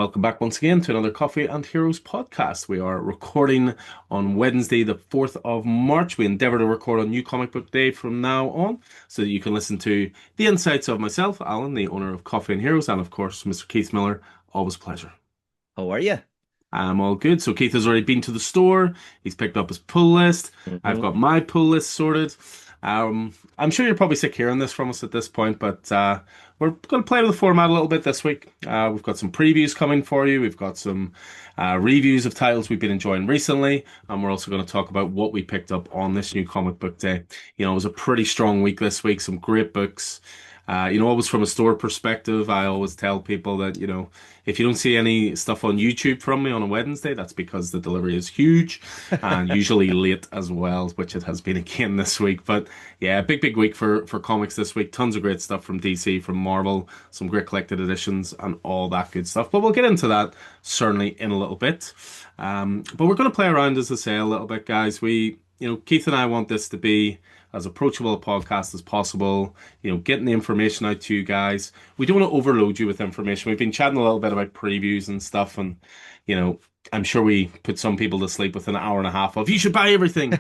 welcome back once again to another Coffee and Heroes podcast. We are recording on Wednesday, the 4th of March. We endeavor to record on New Comic Book Day from now on so that you can listen to the insights of myself, Alan, the owner of Coffee and Heroes, and of course, Mr. Keith Miller. Always a pleasure. How are you? I'm all good. So Keith has already been to the store. He's picked up his pull list. I've Hmm. got my pull list sorted. I'm sure you're probably sick hearing this from us at this point, but we're going to play with the format a little bit this week. We've got some previews coming for you. We've got some reviews of titles we've been enjoying recently, and we're also going to talk about what we picked up on this new comic book day. It was a pretty strong week this week. Some great books. Always from a store perspective, I always tell people that, if you don't see any stuff on YouTube from me on a Wednesday, that's because the delivery is huge and usually late as well, which it has been again this week. But yeah, big week for comics this week. Tons of great stuff from DC, from Marvel, some great collected editions and all that good stuff. But we'll get into that certainly in a little bit. But we're going to play around, as I say, a little bit, guys. Keith and I want this to be as approachable a podcast as possible, getting the information out to you guys. We don't want to overload you with information. We've been chatting a little bit about previews and stuff, and, you know, I'm sure we put some people to sleep with an hour and a half of, you should buy everything,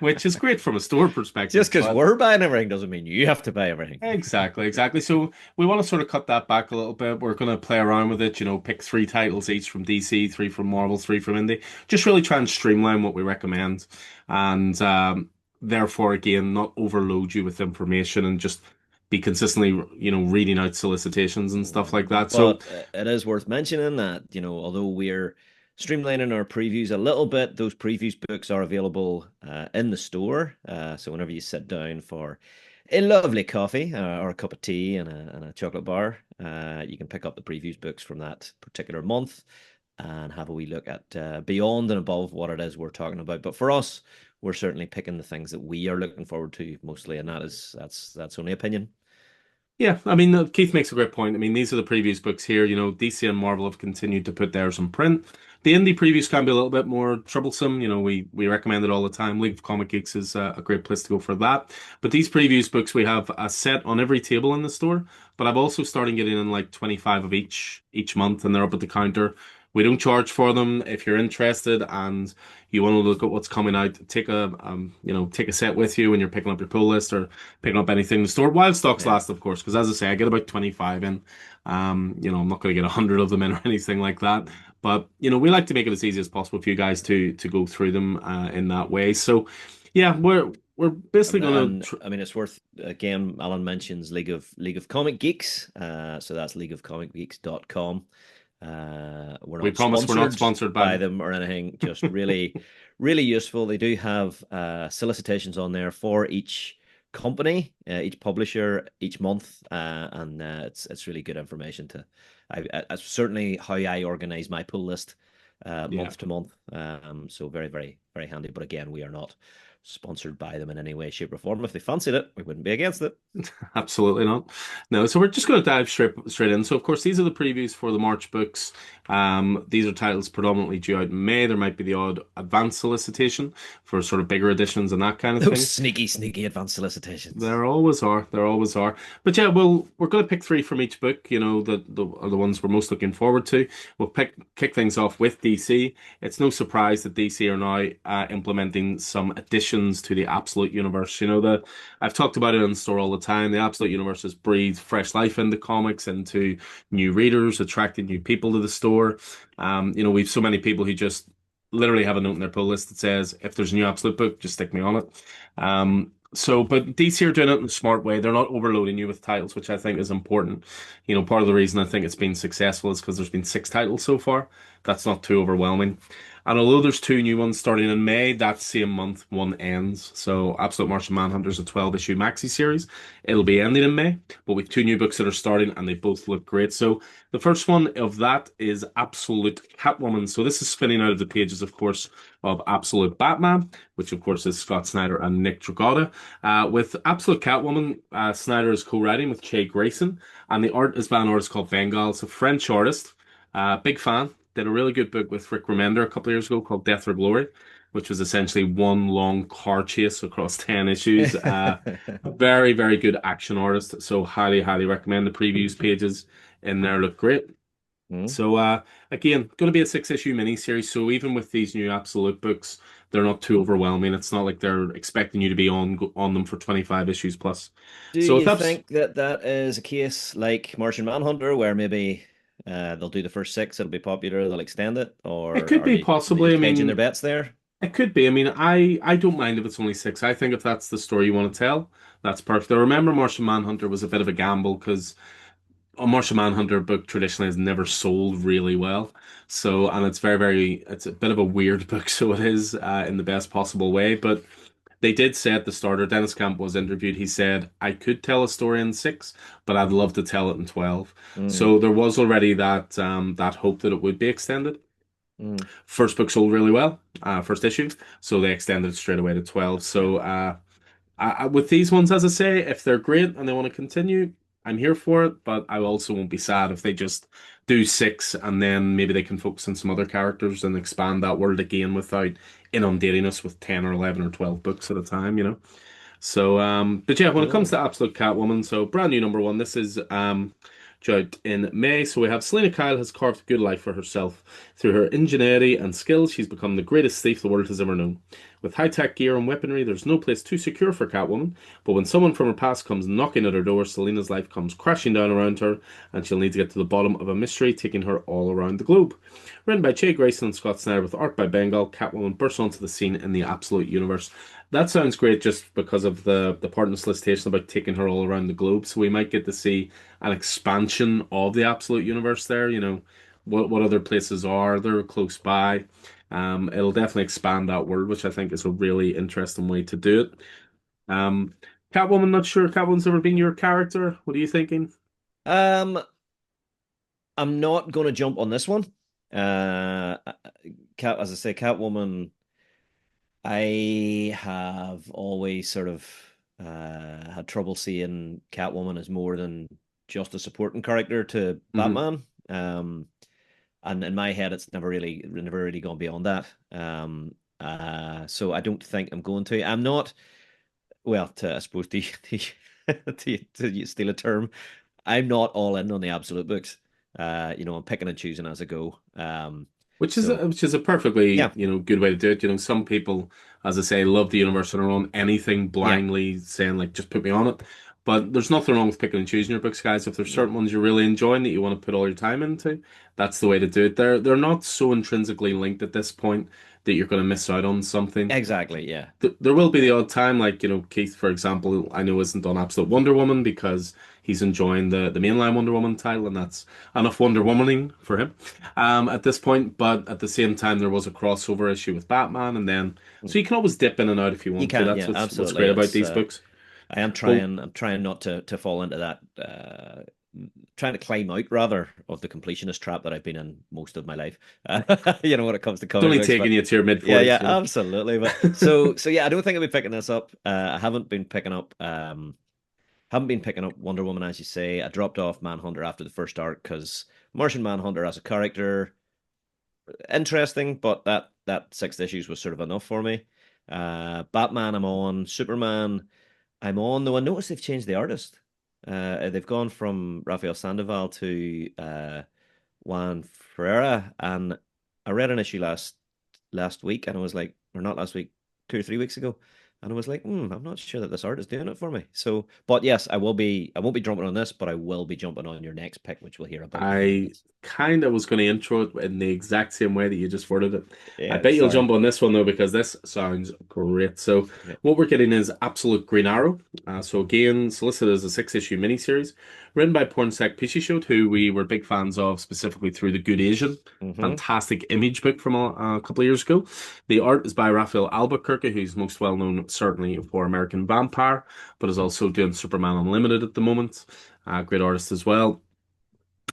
which is great from a store perspective, Just because but we're buying everything doesn't mean you have to buy everything. exactly. So we want to sort of cut that back a little bit. We're going to play around with it, pick three titles each from DC, three from Marvel, three from Indie. Just really try and streamline what we recommend. And therefore, again, not overload you with information and just be consistently, reading out solicitations and stuff like that. So, But it is worth mentioning that, although we're streamlining our previews a little bit, those previews books are available in the store. So whenever you sit down for a lovely coffee or a cup of tea and a chocolate bar, you can pick up the previews books from that particular month and have a wee look at beyond and above what it is we're talking about. But for us, we're certainly picking the things that we are looking forward to mostly, and that's only opinion. yeah, I mean, Keith makes a great point. I mean, these are the previews books here. DC and Marvel have continued to put theirs in print. The indie previews can be a little bit more troublesome. We recommend it all the time. League of Comic Geeks is a great place to go for that. But these previews books, we have a set on every table in the store. But I've also started getting in like 25 of each month, and they're up at the counter. We don't charge for them. If you're interested and you want to look at what's coming out, take a set with you when you're picking up your pull list or picking up anything in the store while stocks Yeah. last, of course. Because as I say, I get about 25 in. I'm not going to get 100 of them in or anything like that. But we like to make it as easy as possible for you guys to go through them in that way. So yeah, we're basically going And to. I mean, it's worth again. Alan mentions League of Comic Geeks, so that's leagueofcomicgeeks.com. We're We not promise we're not sponsored sponsored by by them. them or anything. Just really, really useful. They do have solicitations on there for each company, each publisher, each month, and it's really good information to. Certainly how I organize my pull list Yeah. month to month. So very, very, very handy. But again, we are not sponsored by them in any way, shape, or form. If they fancied it, we wouldn't be against it. Absolutely not. No, so we're just going to dive straight in. So, of course, these are the previews for the March books. These are titles predominantly due out in May. There might be the odd advance solicitation for sort of bigger editions and that kind of Those thing. sneaky, sneaky advanced solicitations. There always are. There always are. But yeah, we're going to pick three from each book. That are the ones we're most looking forward to. We'll kick things off with DC. It's no surprise that DC are now implementing some additions to the Absolute Universe. I've talked about it in the store all the time. The Absolute Universe has breathed fresh life into comics, into new readers, attracted new people to the store. We've so many people who just literally have a note in their pull list that says, if there's a new Absolute book, just stick me on it. But DC are doing it in a smart way. They're not overloading you with titles, which I think is important. Part of the reason I think it's been successful is because there's been six titles so far. That's not too overwhelming. And although there's two new ones starting in May, that same month one ends. So Absolute Martian Manhunter is a 12-issue maxi series. It'll be ending in May, but with two new books that are starting and they both look great. So the first one of that is Absolute Catwoman. So this is spinning out of the pages, of course, of Absolute Batman, which of course is Scott Snyder and Nick Dragotta. With Absolute Catwoman, Snyder is co-writing with Che Grayson, and the art is by an artist called Bengal. It's a French artist. Big fan. Did a really good book with Rick Remender a couple of years ago called Death or Glory, which was essentially one long car chase across 10 issues. Very, very good action artist. So highly recommend the previews pages in there look great. Mm. So again, going to be a six-issue miniseries. So even with these new Absolute books, they're not too overwhelming. It's not like they're expecting you to be on them for 25 issues plus. Do So with you ups, think that that is a case like Martian Manhunter, where maybe they'll do the first six, it'll be popular, they'll extend it, it or could are be they possibly. I just hedging their mean, bets there? it could be. I mean, I don't mind if it's only six. I think if that's the story you want to tell, that's perfect. I remember Martian Manhunter was a bit of a gamble because a Martian Manhunter book traditionally has never sold really well. So, and it's it's a bit of a weird book, so it is in the best possible way. But they did say at the starter, Dennis Camp was interviewed. He said, I could tell a story in six, but I'd love to tell it in 12. Mm, So there was already that hope that it would be extended. mm. First book sold really well, first issue, so they extended it straight away to 12. Yeah. So with these ones, as I say, if they're great and they want to continue, I'm here for it. But I also won't be sad if they just do six and then maybe they can focus on some other characters and expand that world again without inundating us with 10 or 11 or 12 books at a time, you know? So, but yeah, when it comes Cool. to Absolute Catwoman, so brand new number one. This is due out in May. So we have Selena Kyle has carved a good life for herself through her ingenuity and skills. She's become the greatest thief the world has ever known. With high-tech gear and weaponry, there's no place too secure for Catwoman. But when someone from her past comes knocking at her door, Selena's life comes crashing down around her, and she'll need to get to the bottom of a mystery taking her all around the globe. Written by Jay Grayson and Scott Snyder with art by Bengal, Catwoman bursts onto the scene in the Absolute Universe. That sounds great just because of the part in the solicitation about taking her all around the globe. So we might get to see an expansion of the Absolute Universe there, you know, what other places are there close by. It'll definitely expand that world, which I think is a really interesting way to do it. Um, Catwoman, not sure Catwoman's ever been your character. What are you thinking? Um, I'm not going to jump on this one. Cat, as I say, Catwoman. I have always sort of had trouble seeing Catwoman as more than just a supporting character to Hmm. Batman. And in my head, it's never really gone beyond that. So I don't think I'm going to. I'm not, well, to I suppose to steal a term, I'm not all in on the absolute books. I'm picking and choosing as I go. So Which is a perfectly, yeah, you know, good way to do it. You know, some people, as I say, love the universe on their own, anything yeah, blindly saying like just put me on it. But there's nothing wrong with picking and choosing your books, guys. If there's yeah, certain ones you're really enjoying that you want to put all your time into, that's the way to do it. They're not so intrinsically linked at this point that you're going to miss out on something. exactly, yeah. There will be the odd time, like, you know, Keith, for example, I know isn't on Absolute Wonder Woman because he's enjoying the mainline Wonder Woman title, and that's enough Wonder Womaning for him at this point. But at the same time, there was a crossover issue with Batman, and then so you can always dip in and out if you You want to. can, That's yeah, what's absolutely. great about It's these books. I am Well, trying not to fall into that trying to climb out rather of the completionist trap that I've been in most of my life. When it comes to it's comic only books. taking But you to your mid yeah, 40s, yeah, you absolutely. But know. so yeah, I don't think I'll be picking this up. I haven't been picking up haven't been picking up Wonder Woman, as you say. I dropped off Manhunter after the first arc because Martian Manhunter as a character, interesting, but that six issues was sort of enough for me. Batman, I'm on. Superman, I'm on. Though I noticed they've changed the artist. They've gone from Rafael Sandoval to Juan Ferreira, and I read an issue last week, and I was like, or not last week, 2 or 3 weeks ago, and I was like, I'm not sure that this art is doing it for me. So, but yes, I will be. I won't be jumping on this, but I will be jumping on your next pick, which we'll hear about in a few I minutes. kind of was going to intro it in the exact same way that you just worded it. I Yeah, bet you'll sorry. jump on this one though because this sounds great. So Yeah. what we're getting is Absolute Green Arrow. So again, solicited as a six-issue miniseries written by Pornsak Pichetshote, who we were big fans of specifically through The Good Asian. Mm-hmm. Fantastic image book from a couple of years ago. The art is by Raphael Albuquerque, who's most well known certainly for American Vampire, but is also doing Superman Unlimited at the moment. Great artist as well.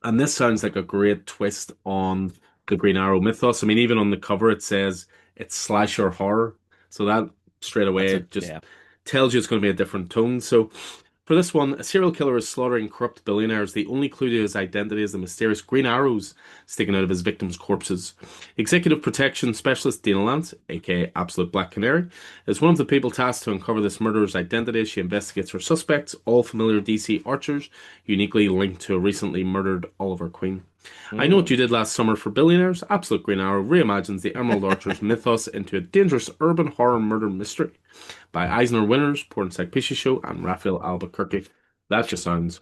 And this sounds like a great twist on the Green Arrow mythos. I mean, even on the cover, it says it's slasher horror. So that straight That's away it. just Yeah. tells you it's going to be a different tone. So for this one, a serial killer is slaughtering corrupt billionaires. The only clue to his identity is the mysterious green arrows sticking out of his victims' corpses. Executive Protection Specialist Dina Lance, aka Absolute Black Canary, is one of the people tasked to uncover this murderer's identity as she investigates her suspects, all familiar DC archers, uniquely linked to a recently murdered Oliver Queen. I Know What Mm. You Did Last Summer for Billionaires, Absolute Green Arrow reimagines the Emerald Archer's mythos into a dangerous urban horror murder mystery by Eisner winners Pornsak Show and Raphael Albuquerque. That just sounds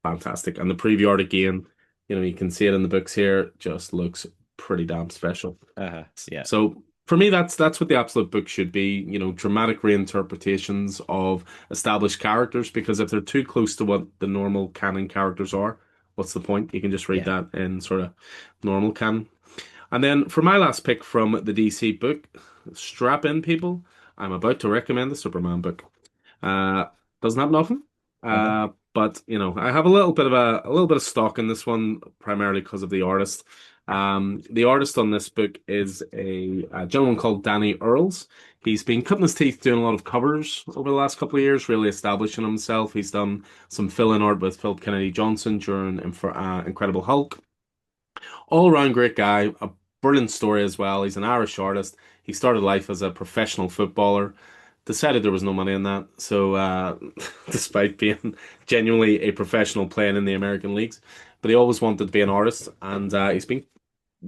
fantastic. And the preview art again, you can see it in the books here, just looks pretty damn special. Yeah. So for me, that's what the absolute book should be. Dramatic reinterpretations of established characters. Because if they're too close to what the normal canon characters are, what's the point? You can just read Yeah. that in sort of normal canon. And then for my last pick from the DC book, strap in, people. I'm about to recommend the Superman book. Uh, doesn't have nothing. Uh-huh. But I have a little bit of stock in this one, primarily because of the artist. The artist on this book is a gentleman called Danny Earls. He's been cutting his teeth doing a lot of covers over the last couple of years, really establishing himself. He's done some fill-in art with Philip Kennedy Johnson during Incredible Hulk. All around great guy, a brilliant story as well. He's an Irish artist. He started life as a professional footballer, decided there was no money in that. So, despite being genuinely a professional playing in the American leagues, but he always wanted to be an artist, and he's been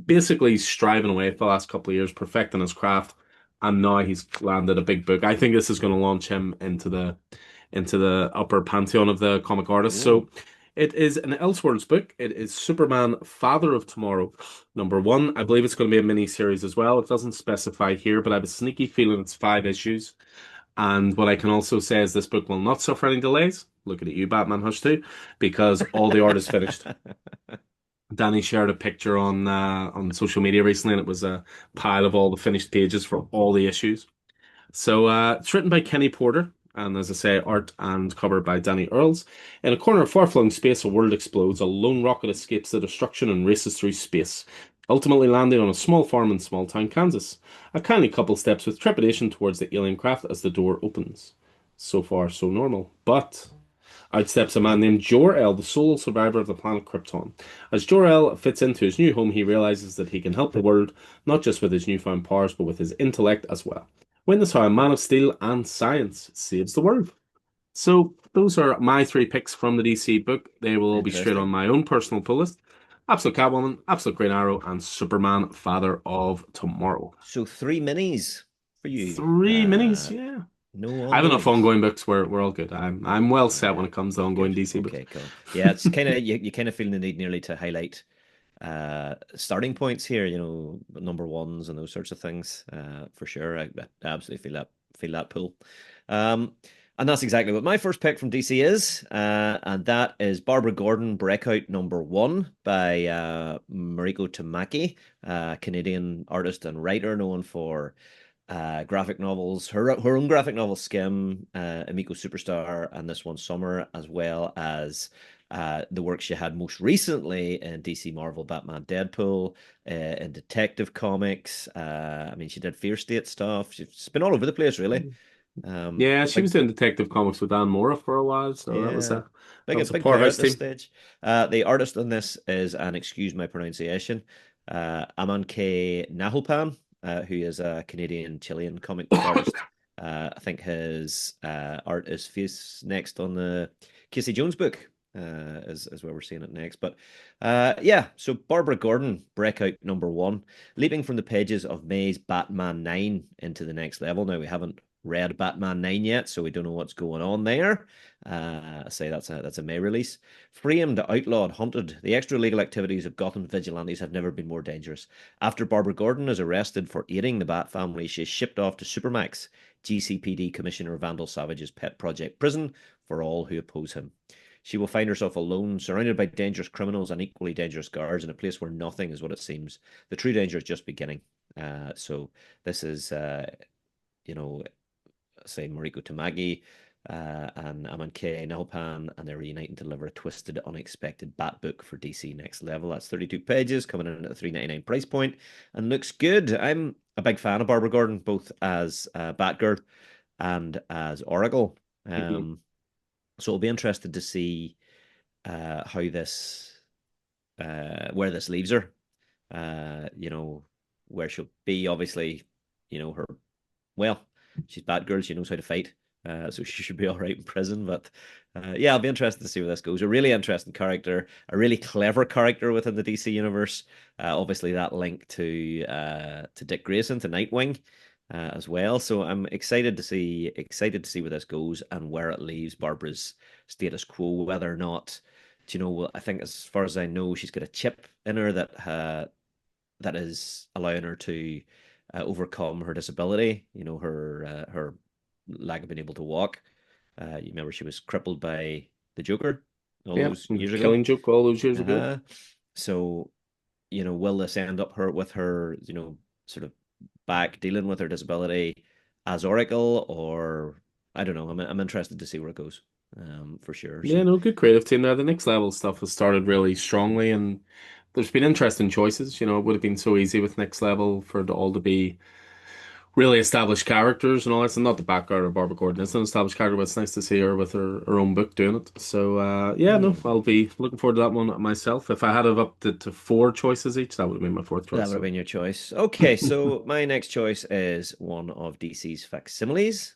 basically striving away for the last couple of years, perfecting his craft, and now he's landed a big book. I think this is going to launch him into the upper pantheon of the comic artists. Mm. So it is an Elseworlds book. It is Superman, Father of Tomorrow, #1. I believe it's going to be a mini series as well. It doesn't specify here, but I have a sneaky feeling it's 5 issues. And what I can also say is this book will not suffer any delays. Looking at you, Batman Hush 2, because all the art is finished. Danny shared a picture on social media recently, and it was a pile of all the finished pages for all the issues. So it's written by Kenny Porter, and as I say, art and cover by Danny Earls. In a corner of far-flung space, a world explodes. A lone rocket escapes the destruction and races through space, ultimately landing on a small farm in small-town Kansas. A kindly couple steps with trepidation towards the alien craft as the door opens. So far, so normal. But out steps a man named Jor-El, the sole survivor of the planet Krypton. As Jor-El fits into his new home, he realizes that he can help the world, not just with his newfound powers, but with his intellect as well. Witness how a man of steel and science saves the world. So those are my three picks from the DC book. They will all be straight on Interesting. my own personal pull list. Absolute Catwoman, Absolute Green Arrow, and Superman, Father of Tomorrow. So 3 minis for you. 3 minis, yeah. No I have enough ongoings. ongoing books. We're all good. I'm well set when Uh, it comes to ongoing Good. DC books. Okay, cool. Yeah, it's kind of you kind of feel the need nearly to highlight starting points here, number ones and those sorts of things. For sure. I absolutely feel that pull. Um, and that's exactly what my first pick from DC is. And that is Barbara Gordon Breakout #1 by Mariko Tamaki, Canadian artist and writer known for graphic novels, her own graphic novel Skim, Amiko Superstar, and this one Summer, as well as the work she had most recently in DC Marvel, Batman, Deadpool, in Detective Comics. I mean, she did Fear State stuff. She's been all over the place, really. Yeah, she Big, was doing Detective Comics with Dan Mora for a while, so that was yeah, a that big, was a big player powerhouse at this team. stage. The artist on this is, and excuse my pronunciation, Aman K. Nahupan, who is a Canadian Chilean comic book artist. I think his art is face next on the Casey Jones book, is where we're seeing it next. But yeah, so Barbara Gordon, Breakout #1, leaping from the pages of May's Batman 9 into the next level. Now, we haven't read Batman 9 yet, so we don't know what's going on there. I say that's a May release. Framed, outlawed, hunted, the extra legal activities of Gotham vigilantes have never been more dangerous. After Barbara Gordon is arrested for aiding the Bat family, she is shipped off to Supermax, GCPD Commissioner Vandal Savage's pet project prison for all who oppose him. She will find herself alone, surrounded by dangerous criminals and equally dangerous guards, in a place where nothing is what it seems. The true danger is just beginning. So this is, you know, say Mariko Tamagi and Aman K. Nalpan, and they're reuniting to deliver a twisted, unexpected Bat book for DC Next Level. That's 32 pages, coming in at a $3.99 price point, and looks good. I'm a big fan of Barbara Gordon, both as Batgirl and as Oracle. Mhm. So I'll be interested to see how this, where this leaves her. Where she'll be. Obviously, her well, she's Batgirl. She knows how to fight. so she should be all right in prison. But yeah, I'll be interested to see where this goes. A really interesting character, a really clever character within the DC universe. Obviously, that link to Dick Grayson, to Nightwing, as well. So I'm excited to see where this goes and where it leaves Barbara's status quo. Whether or not, I think as far as I know, she's got a chip in her that is allowing her to overcome her disability. Her lack of being able to walk. You remember she was crippled by the Joker all Yeah, those years ago. Killing Joke all those years ago. Uh-huh. So, will this end up with her, sort of back dealing with her disability as Oracle, or I don't know. I'm interested to see where it goes, for sure. Yeah, So, no, good creative team there. The next level stuff has started really strongly, and there's been interesting choices. It would have been so easy with next level for it all to be really established characters and all that. And not the background of Barbara Gordon is an established character, but it's nice to see her with her own book doing it. So yeah, no, mm, I'll be looking forward to that one myself. If I had it up to four choices each, that would have been my fourth that choice. would have So been your choice. Okay, so my next choice is one of DC's facsimiles.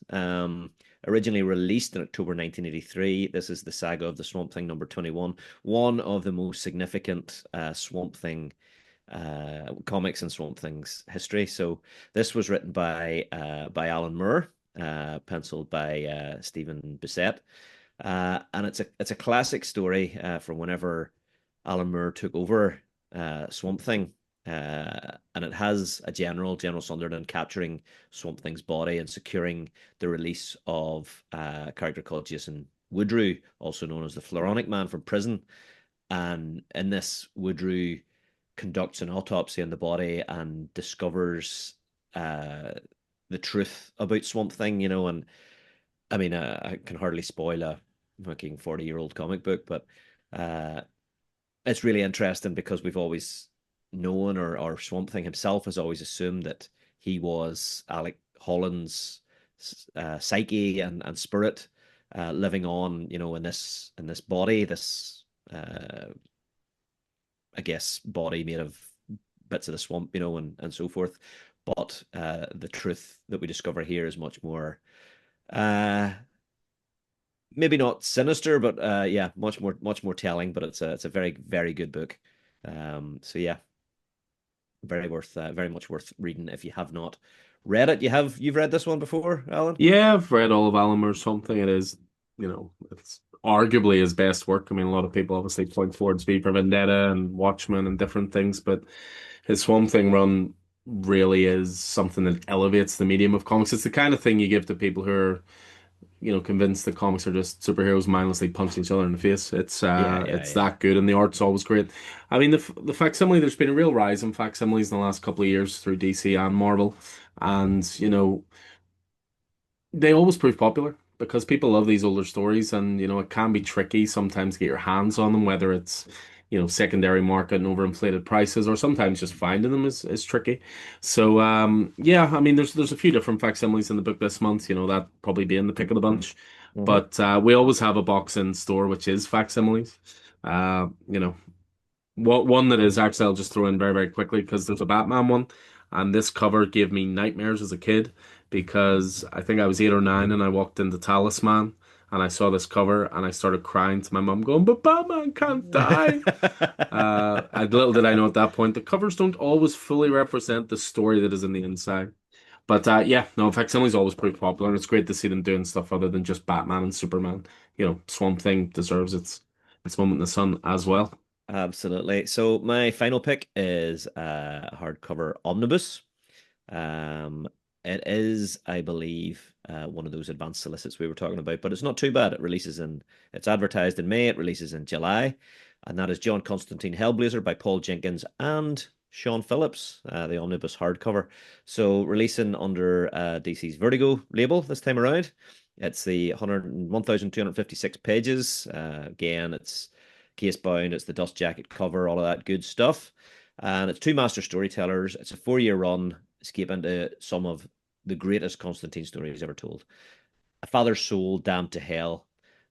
Originally released in October 1983, this is the Saga of the Swamp Thing number 21, one of the most significant Swamp Thing comics in Swamp Thing's history. So this was written by Alan Moore, penciled by Stephen Bissette, and it's a classic story from whenever Alan Moore took over Swamp Thing. And it has a General Sunderland capturing Swamp Thing's body and securing the release of a character called Jason Woodrue, also known as the Floronic Man, from prison. And in this, Woodrue conducts an autopsy on the body and discovers the truth about Swamp Thing, and I mean, I can hardly spoil a fucking 40-year-old comic book, but uh, it's really interesting because we've always known, or Swamp Thing himself has always assumed that he was Alec Holland's psyche and spirit living on, in this body, this I guess body made of bits of the swamp, and so forth. But the truth that we discover here is much more, uh, maybe not sinister, but yeah, much more telling. But it's a very very good book. So yeah, very much worth reading if you have not read it. You've read this one before, Alan? yeah, I've read all of Alan Moore's something. It is, it's arguably his best work. I mean, a lot of people obviously point towards V for Vendetta and Watchmen and different things, but his Swamp Thing run really is something that elevates the medium of comics. It's the kind of thing you give to people who are, convinced that comics are just superheroes mindlessly punching each other in the face. It's Yeah, uh yeah, it's yeah. that good, and the art's always great. I mean, the facsimile, there's been a real rise in facsimiles in the last couple of years through DC and Marvel, and they always prove popular because people love these older stories, and it can be tricky sometimes to get your hands on them, whether it's secondary market and overinflated prices, or sometimes just finding them is tricky. So yeah, I mean, there's a few different facsimiles in the book this month, that probably being the pick of the bunch, Hmm. but we always have a box in store which is facsimiles. You know, what one that is actually, I'll just throw in very, very quickly because there's a Batman one, and this cover gave me nightmares as a kid because I think I was 8 or 9 and I walked into Talisman and I saw this cover and I started crying to my mum, going, "But Batman can't die." Little did I know at that point, the covers don't always fully represent the story that is in the inside. But yeah, no, facsimiles always prove popular, and it's great to see them doing stuff other than just Batman and Superman. Swamp Thing deserves its moment in the sun as well. Absolutely. So my final pick is a hardcover omnibus. Um, it is, I believe, one of those advanced solicits we were talking about, but it's not too bad. It's advertised in May, it releases in July, and that is John Constantine Hellblazer by Paul Jenkins and Sean Phillips, the omnibus hardcover. So releasing under DC's Vertigo label this time around. It's the 1,256 pages. Again, it's case bound, it's the dust jacket cover, all of that good stuff. And it's two master storytellers. It's a 4-year run, escape into some of the greatest Constantine stories ever told. A father's soul damned to hell,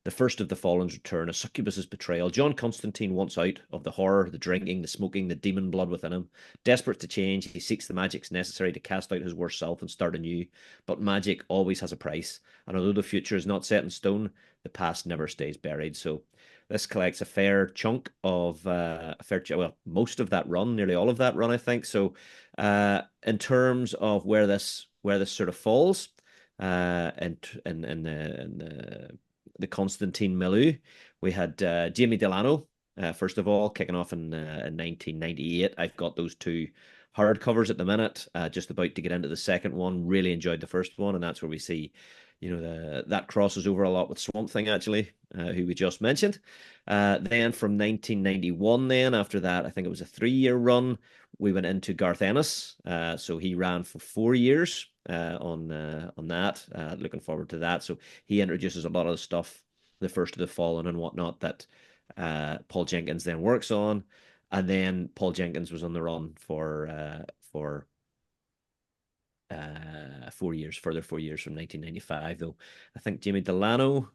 The first of the Fallen's return, a succubus's betrayal. John Constantine wants out of the horror, the drinking, the smoking, the demon blood within him. Desperate to change, he seeks the magics necessary to cast out his worst self and start anew. But magic always has a price, and although the future is not set in stone, the past never stays buried. So this collects a fair chunk of well, most of that run, nearly all of that run, I think. So in terms of where this sort of falls, in the Constantine milieu, we had Jamie Delano, first of all, kicking off in 1998. I've got those two hardcovers at the minute, just about to get into the second one. Really enjoyed the first one, and that's where we see, that crosses over a lot with Swamp Thing, actually, who we just mentioned. Then from 1991, then after that, I think it was a 3-year run. We went into Garth Ennis, so he ran for 4 years on that. Looking forward to that. So he introduces a lot of the stuff, the First of the Fallen and whatnot, that Paul Jenkins then works on, and then Paul Jenkins was on the run for 4 years, further 4 years from 1995. Though I think Jamie Delano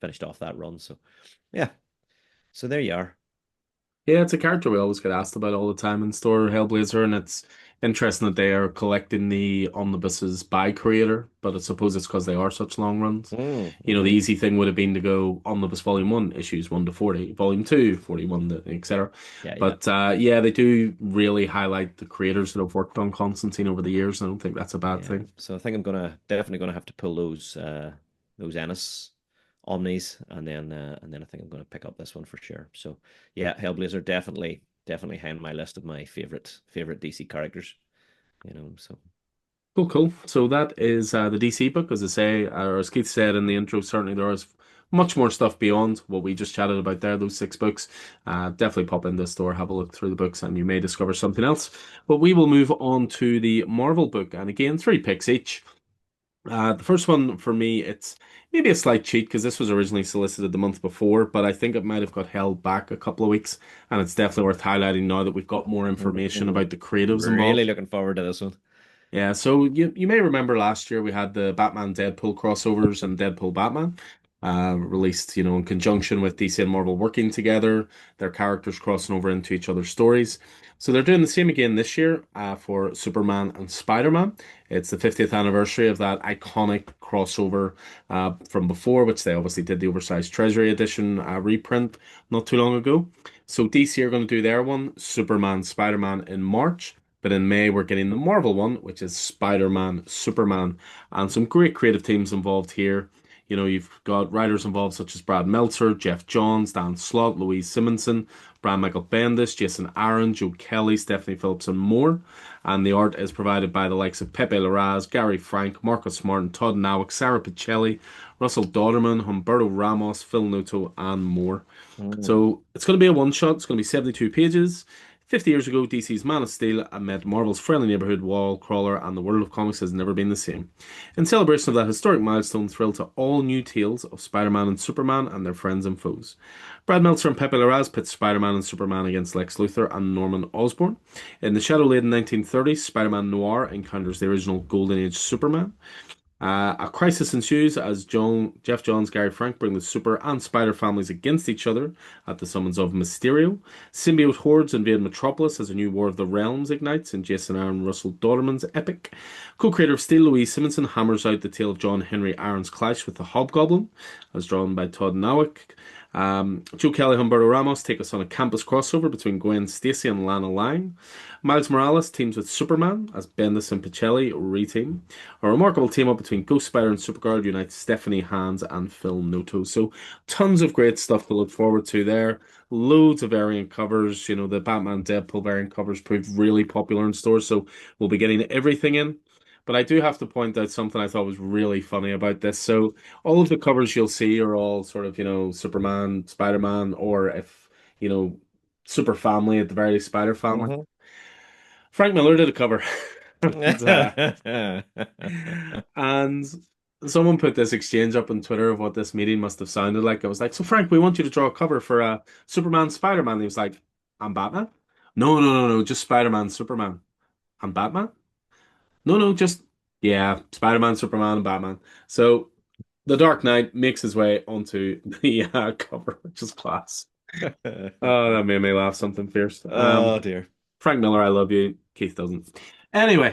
finished off that run. So yeah, so there you are. Yeah, it's a character we always get asked about all the time in store, Hellblazer, and it's interesting that they are collecting the omnibuses by creator, but I suppose it's because they are such long runs. The Mhm. easy thing would have been to go Omnibus Volume 1, issues 1 to 40, Volume 2, 41, etc. Yeah, yeah, But yeah, they do really highlight the creators that have worked on Constantine over the years, and I don't think that's a bad yeah. thing. So I think I'm definitely gonna have to pull those Ennis Omnis, and then I think I'm gonna pick up this one for sure. So yeah, Hellblazer definitely high on my list of my favorite DC characters. So Cool, cool. So that is the DC book, as I say, or as Keith said in the intro, certainly there is much more stuff beyond what we just chatted about there, those 6 books. Definitely pop in the store, have a look through the books, and you may discover something else. But we will move on to the Marvel book, and again, 3 picks each. The first one for me, it's maybe a slight cheat because this was originally solicited the month before, but I think it might have got held back a couple of weeks, and it's definitely worth highlighting now that we've got more information Mhm. about the creatives Really involved. looking forward to this one. Yeah, so you may remember last year we had the Batman Deadpool crossovers and Deadpool Batman released, in conjunction with DC and Marvel working together, their characters crossing over into each other's stories. So they're doing the same again this year for Superman and Spider-Man. It's the 50th anniversary of that iconic crossover from before, which they obviously did the oversized Treasury Edition reprint not too long ago. So DC are going to do their one, Superman, Spider-Man in March. But in May, we're getting the Marvel one, which is Spider-Man, Superman, and some great creative teams involved here. You've got writers involved such as Brad Meltzer, Jeff Johns, Dan Slott, Louise Simonson, Brian Michael Bendis, Jason Aaron, Joe Kelly, Stephanie Phillips, and more. And the art is provided by the likes of Pepe Larraz, Gary Frank, Marcus Martin, Todd Nowick, Sarah Pichelli, Russell Dauterman, Humberto Ramos, Phil Noto, and more. Mm. So it's going to be a one shot. It's going to be 72 pages. 50 years ago, DC's Man of Steel met Marvel's friendly neighborhood wall crawler, and the world of comics has never been the same. In celebration of that historic milestone, thrill to all new tales of Spider-Man and Superman and their friends and foes. Brad Meltzer and Pepe Larraz pit Spider-Man and Superman against Lex Luthor and Norman Osborn. In the shadow-laden 1930s, Spider-Man Noir encounters the original Golden Age Superman. A crisis ensues as Jeff Johns, Gary Frank bring the Super and Spider families against each other at the summons of Mysterio. Symbiote hordes invade Metropolis as a new War of the Realms ignites in Jason Aaron Russell Dauterman's epic. Co-creator of Steel, Louise Simonson, hammers out the tale of John Henry Aaron's clash with the Hobgoblin, as drawn by Todd Nowick. Joe Kelly and Humberto Ramos take us on a campus crossover between Gwen Stacy and Lana Lang. Miles Morales teams with Superman as Bendis and Pichelli reteam. A remarkable team up between Ghost Spider and Supergirl unites Stephanie Hans and Phil Noto. So tons of great stuff to look forward to there. Loads of variant covers. The Batman Deadpool variant covers proved really popular in stores, so we'll be getting everything in. But I do have to point out something I thought was really funny about this. So all of the covers you'll see are all sort of, Superman, Spider-Man, or if, you know, Super Family at the very least, Spider Family. Mhm. Frank Miller did a cover. And, and someone put this exchange up on Twitter of what this meeting must have sounded like. I was like, so Frank, we want you to draw a cover for Superman, Spider-Man. And he was like, I'm Batman? No, no, no, no, just Spider-Man, Superman. I'm Batman? No, no, just yeah, Spider-Man, Superman, and Batman. So The Dark Knight makes his way onto the cover, which is class. Oh, that made me laugh something fierce. Oh dear. Frank Miller, I love you. Keith doesn't. Anyway,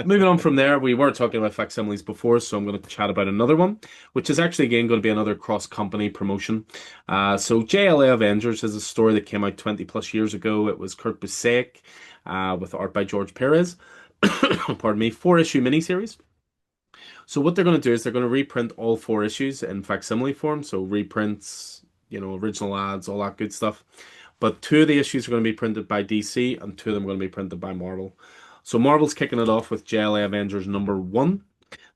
moving on from there, we were talking about facsimiles before, so I'm going to chat about another one, which is actually again going to be another cross-company promotion. So JLA Avengers is a story that came out 20 plus years ago. It was Kurt Busiek, with art by George Perez. Pardon me, four-issue miniseries. So what they're going to do is they're going to reprint all four issues in facsimile form, so reprints, original ads, all that good stuff. But two of the issues are going to be printed by DC, and two of them are going to be printed by Marvel. So Marvel's kicking it off with JLA Avengers #1,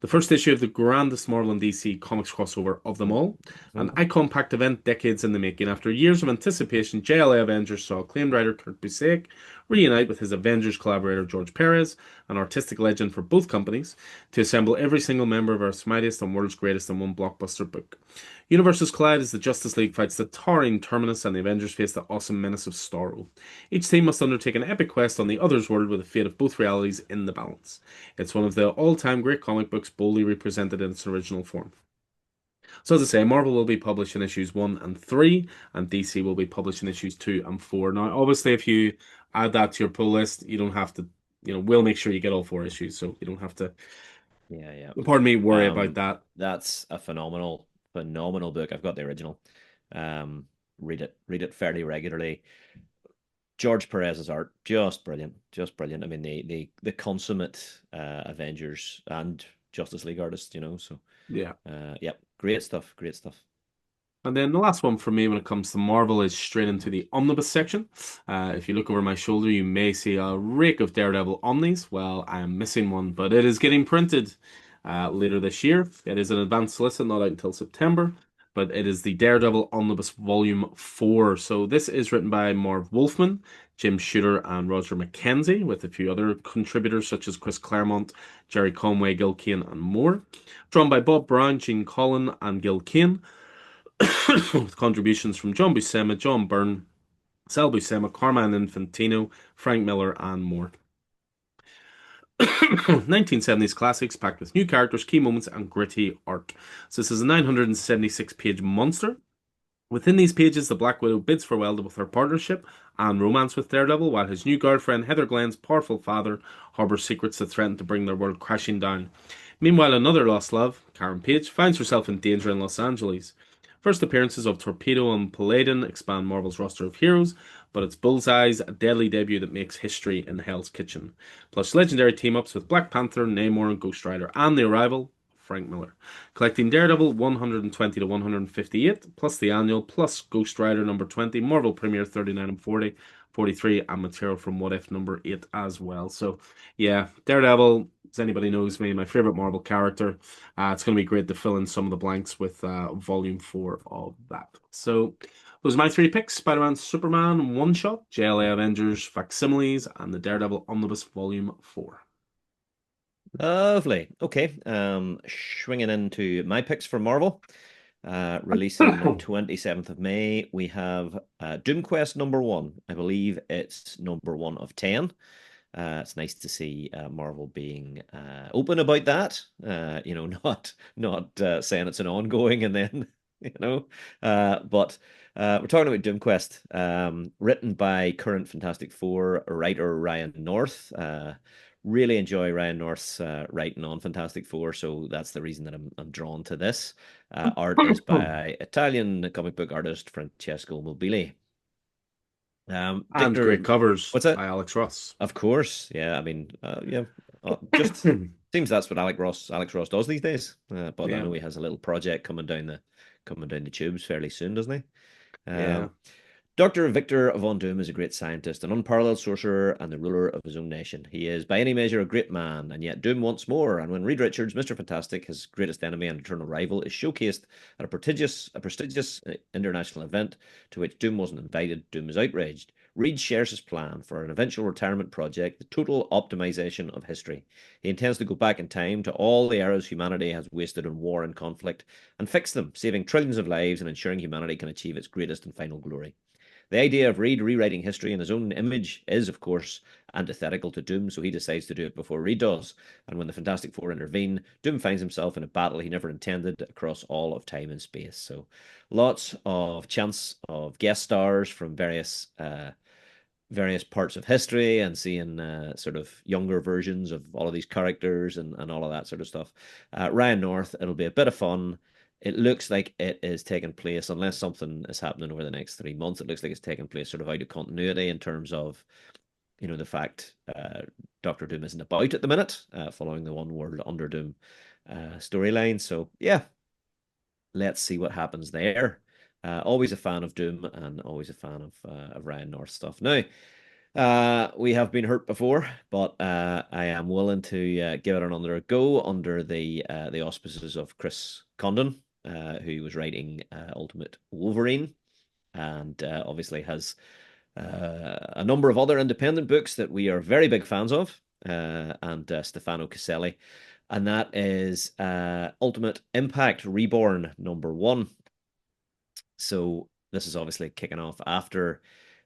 the first issue of the grandest Marvel and DC comics crossover of them all. An icon-packed event decades in the making. After years of anticipation, JLA Avengers saw acclaimed writer Kurt Busiek reunite with his Avengers collaborator George Perez, an artistic legend for both companies, to assemble every single member of Earth's mightiest and world's greatest in one blockbuster book. Universes collide as the Justice League fights the towering Terminus and the Avengers face the awesome menace of Starro. Each team must undertake an epic quest on the other's world with the fate of both realities in the balance. It's one of the all-time great comic books boldly represented in its original form. So as I say, Marvel will be publishing issues 1 and 3, and DC will be publishing issues 2 and 4. Now, obviously, if you add that to your pull list, you don't have to, we'll make sure you get all four issues, so you don't have to, Yeah. pardon me, worry about that. That's a phenomenal book. I've got the original. Read it fairly regularly. George Perez's art, just brilliant. I mean, the consummate Avengers and Justice League artist, so Yeah. yep, great stuff. And then the last one for me when it comes to Marvel is straight into the omnibus section. If you look over my shoulder, you may see a rake of Daredevil omnis. Well, I am missing one, but it is getting printed later this year. It is an advanced solicit, not out until September, but it is the Daredevil Omnibus Volume 4. So this is written by Marv Wolfman, Jim Shooter, and Roger McKenzie, with a few other contributors such as Chris Claremont, Jerry Conway, Gil Kane, and more. Drawn by Bob Brown, Gene Colan, and Gil Kane, with contributions from John Buscema, John Byrne, Sal Buscema, Carmine Infantino, Frank Miller, and more. 1970s classics packed with new characters, key moments, and gritty art. So this is a 976-page monster. Within these pages, the Black Widow bids farewell with her partnership and romance with Daredevil, while his new girlfriend, Heather Glenn's powerful father, harbors secrets that threaten to bring their world crashing down. Meanwhile, another lost love, Karen Page, finds herself in danger in Los Angeles. First appearances of Torpedo and Paladin expand Marvel's roster of heroes, but it's Bullseye's deadly debut that makes history in Hell's Kitchen. Plus legendary team-ups with Black Panther, Namor, and Ghost Rider, and the arrival Frank Miller. Collecting Daredevil 120 to 158, plus the annual, plus Ghost Rider #20, Marvel Premiere 39 and 40, 43, and material from What If #8 as well. So, yeah, Daredevil, as anybody knows me, my favorite Marvel character. It's going to be great to fill in some of the blanks with Volume 4 of that. So, those are my three picks: Spider-Man, Superman, One Shot, JLA Avengers, Facsimiles, and the Daredevil Omnibus Volume 4. Lovely. Okay. Swinging into my picks for Marvel. Releasing 27th of May, we have Doom Quest #1. I believe it's #1 of 10. It's nice to see Marvel being open about that. Not saying it's an ongoing and then but we're talking about Doom Quest, written by current Fantastic Four writer Ryan North. Really enjoy Ryan North's writing on Fantastic Four, so that's the reason that I'm drawn to this. Art is by Italian comic book artist Francesco Mobili. And great covers what's that? By Alex Ross. Of course, yeah. I mean, just seems that's what Alex Ross does these days. But yeah. I know he has a little project coming down the tubes fairly soon, doesn't he? Yeah. Dr. Victor Von Doom is a great scientist, an unparalleled sorcerer, and the ruler of his own nation. He is, by any measure, a great man, and yet Doom wants more. And when Reed Richards, Mr. Fantastic, his greatest enemy and eternal rival, is showcased at a prestigious international event to which Doom wasn't invited, Doom is outraged. Reed shares his plan for an eventual retirement project, the total optimization of history. He intends to go back in time to all the eras humanity has wasted on war and conflict and fix them, saving trillions of lives and ensuring humanity can achieve its greatest and final glory. the idea of Reed rewriting history in his own image is, of course, antithetical to Doom, so he decides to do it before Reed does. And when the Fantastic Four intervene, Doom finds himself in a battle he never intended across all of time and space. So lots of chance of guest stars from various parts of history and seeing sort of younger versions of all of these characters and all of that sort of stuff. Ryan North, it'll be a bit of fun. It looks like it is taking place, unless something is happening over the next 3 months. It looks like it's taking place sort of out of continuity in terms of, the fact Doctor Doom isn't about at the minute, following the One World Under Doom storyline. So yeah, let's see what happens there. Always a fan of Doom and always a fan of Ryan North stuff. Now, we have been hurt before, but I am willing to give it another go under the auspices of Chris Condon, who was writing Ultimate Wolverine, and obviously has a number of other independent books that we are very big fans of, and Stefano Caselli, and that is Ultimate Impact Reborn #1. So this is obviously kicking off after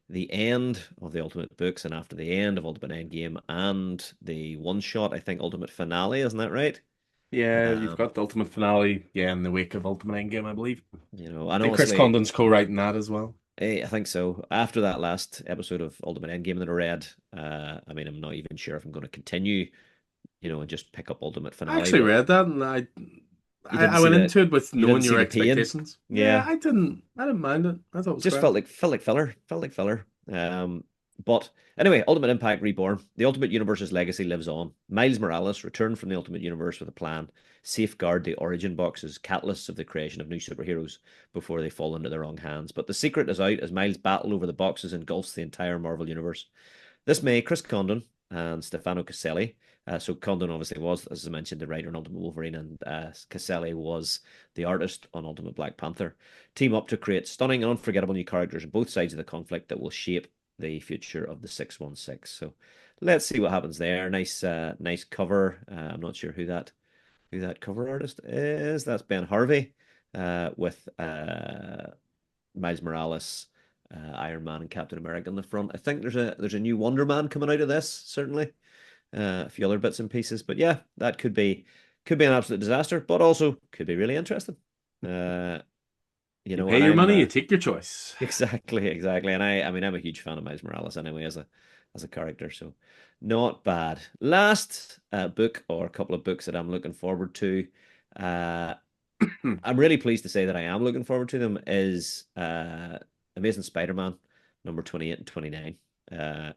the end of the Ultimate books and after the end of Ultimate Endgame and the one shot, I think, Ultimate Finale, isn't that right? Yeah, you've Um, got the Ultimate Finale, yeah, in the wake of Ultimate Endgame, I believe. and I think Chris honestly, Condon's co-writing that as well. I think so. After that last episode of Ultimate Endgame that I read, I mean, I'm not even sure if I'm going to continue, and just pick up Ultimate I Finale, actually but read that, and you I, didn't I see went the into it with you didn't knowing see your the pain. expectations. Yeah, Yeah, I didn't mind it. I thought it was just great. felt like filler, felt like filler. But anyway, Ultimate Impact Reborn. The Ultimate Universe's legacy lives on. Miles Morales returned from the Ultimate Universe with a plan: safeguard the origin boxes, catalysts of the creation of new superheroes before they fall into the wrong hands. But the secret is out as Miles' battle over the boxes engulfs the entire Marvel universe. This May, Chris Condon and Stefano Caselli. So Condon obviously was, as I mentioned, the writer on Ultimate Wolverine, and Caselli was the artist on Ultimate Black Panther. Team up to create stunning and unforgettable new characters on both sides of the conflict that will shape the future of the 616. So let's see what happens there. Nice cover. I'm not sure who that cover artist is. That's Ben Harvey with Miles Morales, Iron Man, and Captain America on the front. I think there's a new Wonder Man coming out of this, certainly. A few other bits and pieces, but yeah, that could be an absolute disaster, but also could be really interesting. Uh, You pay and your I'm money, you take your choice. exactly, and I mean, I'm a huge fan of Miles Morales anyway as a character, so not bad. Last book or a couple of books that I'm looking forward to. Uh, I'm really pleased to say that I am looking forward to them is Amazing Spider-Man number 28 and 29. Uh,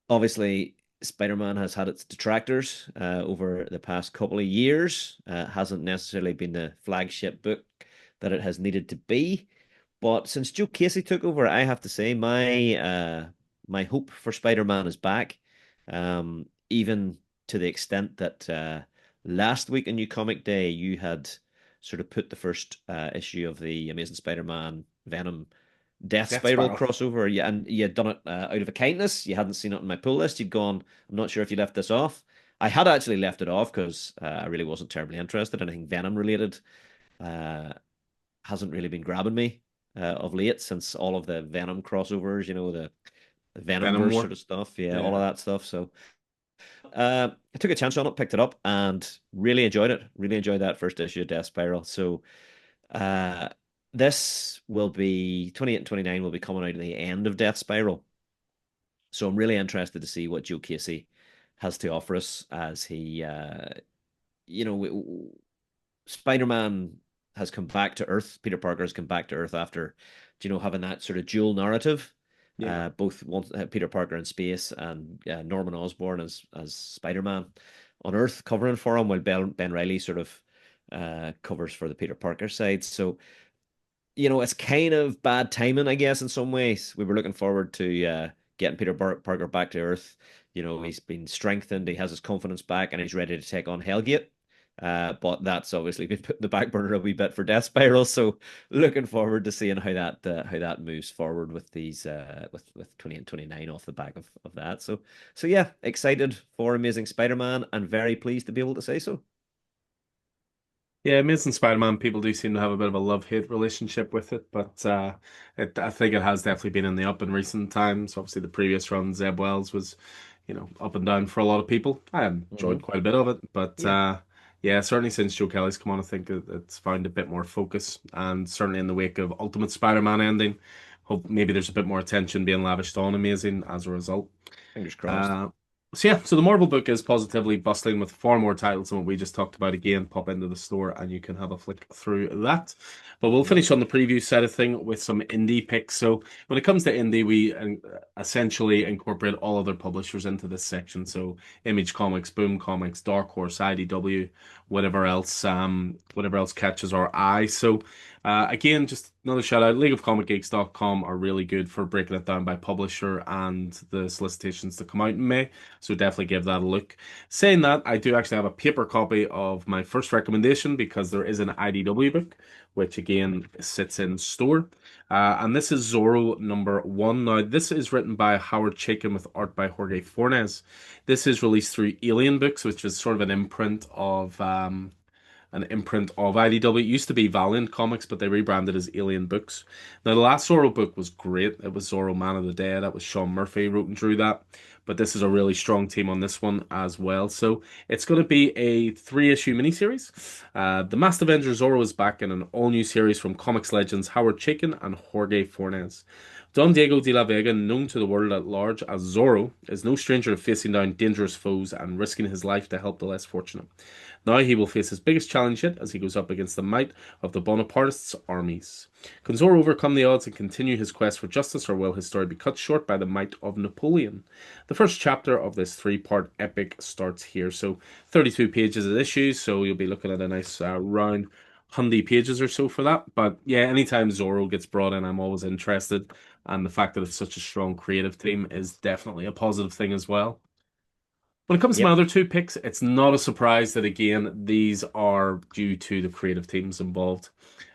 Obviously, Spider-Man has had its detractors over the past couple of years. Hasn't necessarily been the flagship book that it has needed to be. But since Joe Casey took over, I have to say my hope for Spider-Man is back. Even to the extent that last week in New Comic Day, you had sort of put the first issue of the Amazing Spider-Man Venom Death Death Spiral Spiral. crossover. Yeah, and you had done it out of a kindness. You hadn't seen it on my pull list. You'd gone, I'm not sure if you left this off. I had actually left it off because I really wasn't terribly interested. Anything Venom related uh, hasn't really been grabbing me of late since all of the Venom crossovers, the Venom Venomverse sort War. of stuff. Yeah, all of Yeah. that stuff. So I took a chance on it, picked it up, and really enjoyed it. Really enjoyed that first issue of Death Spiral. So uh, this will be 28 and 29 will be coming out at the end of Death Spiral. So I'm really interested to see what Joe Casey has to offer us as he, you know, Spider-Man has come back to Earth. Peter Parker has come back to Earth after, having that sort of dual narrative. Yeah. Both Peter Parker in space and Norman Osborn as Spider-Man on Earth covering for him, while Ben Reilly sort of covers for the Peter Parker side. So it's kind of bad timing, I guess, in some ways. We were looking forward to getting Peter Parker back to Earth. He's been strengthened, he has his confidence back, and he's ready to take on Hellgate. But that's obviously been put in the back burner a wee bit for Death Spiral. So looking forward to seeing how that moves forward with these with 20 and 29 off the back of that. So yeah, excited for Amazing Spider-Man and very pleased to be able to say so. Yeah, Amazing Spider-Man, people do seem to have a bit of a love-hate relationship with it, but I think it has definitely been in the up in recent times. Obviously, the previous run, Zeb Wells, was, up and down for a lot of people. I enjoyed Hmm. quite a bit of it, but Yeah. yeah, certainly since Joe Kelly's come on, I think it's found a bit more focus, and certainly in the wake of Ultimate Spider-Man ending, hope maybe there's a bit more attention being lavished on Amazing as a result. Fingers crossed. Uh, so yeah, so the Marvel book is positively bustling with far more titles than what we just talked about. Again, pop into the store and you can have a flick through that. But we'll Hmm. finish on the preview side of thing with some indie picks. So when it comes to indie, we essentially incorporate all other publishers into this section. So Image Comics, Boom Comics, Dark Horse, IDW, whatever else catches our eye. So again, just another shout out. LeagueofComicGeeks.com are really good for breaking it down by publisher and the solicitations to come out in May. So definitely give that a look. Saying that, I do actually have a paper copy of my first recommendation because there is an IDW book, which again sits in store. And this is Zorro #1. Now, this is written by Howard Chaykin with art by Jorge Fornes. This is released through Alien Books, which is sort of an imprint of IDW. It used to be Valiant Comics, but they rebranded as Alien Books. Now, the last Zorro book was great. It was Zorro Man of the Dead. That was Sean Murphy wrote and drew that. But this is a really strong team on this one as well. So it's going to be a three-issue miniseries. The Masked Avenger Zorro is back in an all-new series from comics legends Howard Chaykin and Jorge Fornes. Don Diego de la Vega, known to the world at large as Zorro, is no stranger to facing down dangerous foes and risking his life to help the less fortunate. Now he will face his biggest challenge yet as he goes up against the might of the Bonapartists' armies. Can Zorro overcome the odds and continue his quest for justice, or will his story be cut short by the might of Napoleon? The first chapter of this three-part epic starts here. So 32 pages of issues, so you'll be looking at a nice round 100 pages or so for that. But yeah, anytime Zorro gets brought in, I'm always interested. And the fact that it's such a strong creative team is definitely a positive thing as well. When it comes to my Yep. other two picks, it's not a surprise that again these are due to the creative teams involved.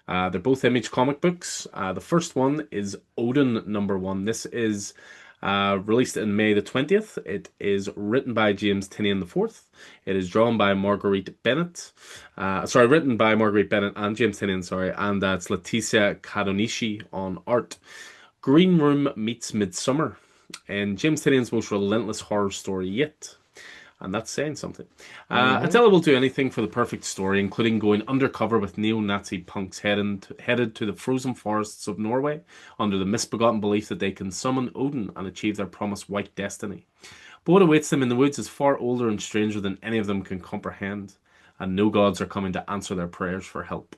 They're both Image comic books. The first one is Odin #1. This is released in May the 20th. It is written by James Tynion IV. It is drawn by Marguerite Bennett. Written by Marguerite Bennett and James Tynion, sorry, and it's Leticia Cadonici on art. Green Room meets Midsummer, and James Tynion's most relentless horror story yet. And that's saying something. Hmm. Attila will do anything for the perfect story, including going undercover with neo-Nazi punks headed to the frozen forests of Norway under the misbegotten belief that they can summon Odin and achieve their promised white destiny. But what awaits them in the woods is far older and stranger than any of them can comprehend, and no gods are coming to answer their prayers for help.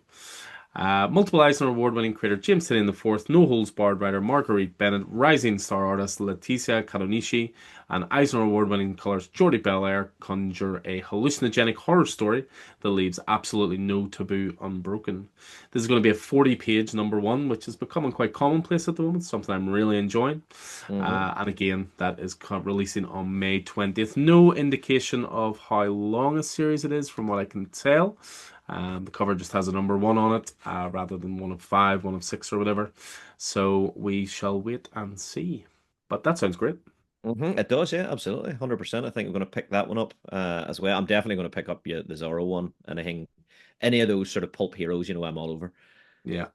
Multiple Eisner Award-winning creator James Tynion IV, No Holds Barred writer Marguerite Bennett, rising star artist Leticia Cadonici, and Eisner Award-winning colorist Jordi Belair conjure a hallucinogenic horror story that leaves absolutely no taboo unbroken. This is going to be a 40-page #1, which is becoming quite commonplace at the moment, something I'm really enjoying. Hmm. And again, that is releasing on May 20th. No indication of how long a series it is, from what I can tell. The cover just has a #1 on it, rather than one of five, one of six, or whatever. So we shall wait and see. But that sounds great. It does, yeah, absolutely. 100%. I think I'm going to pick that one up as well. I'm definitely going to pick up, yeah, the Zorro one. Anything, any of those sort of pulp heroes, I'm all over. Yeah.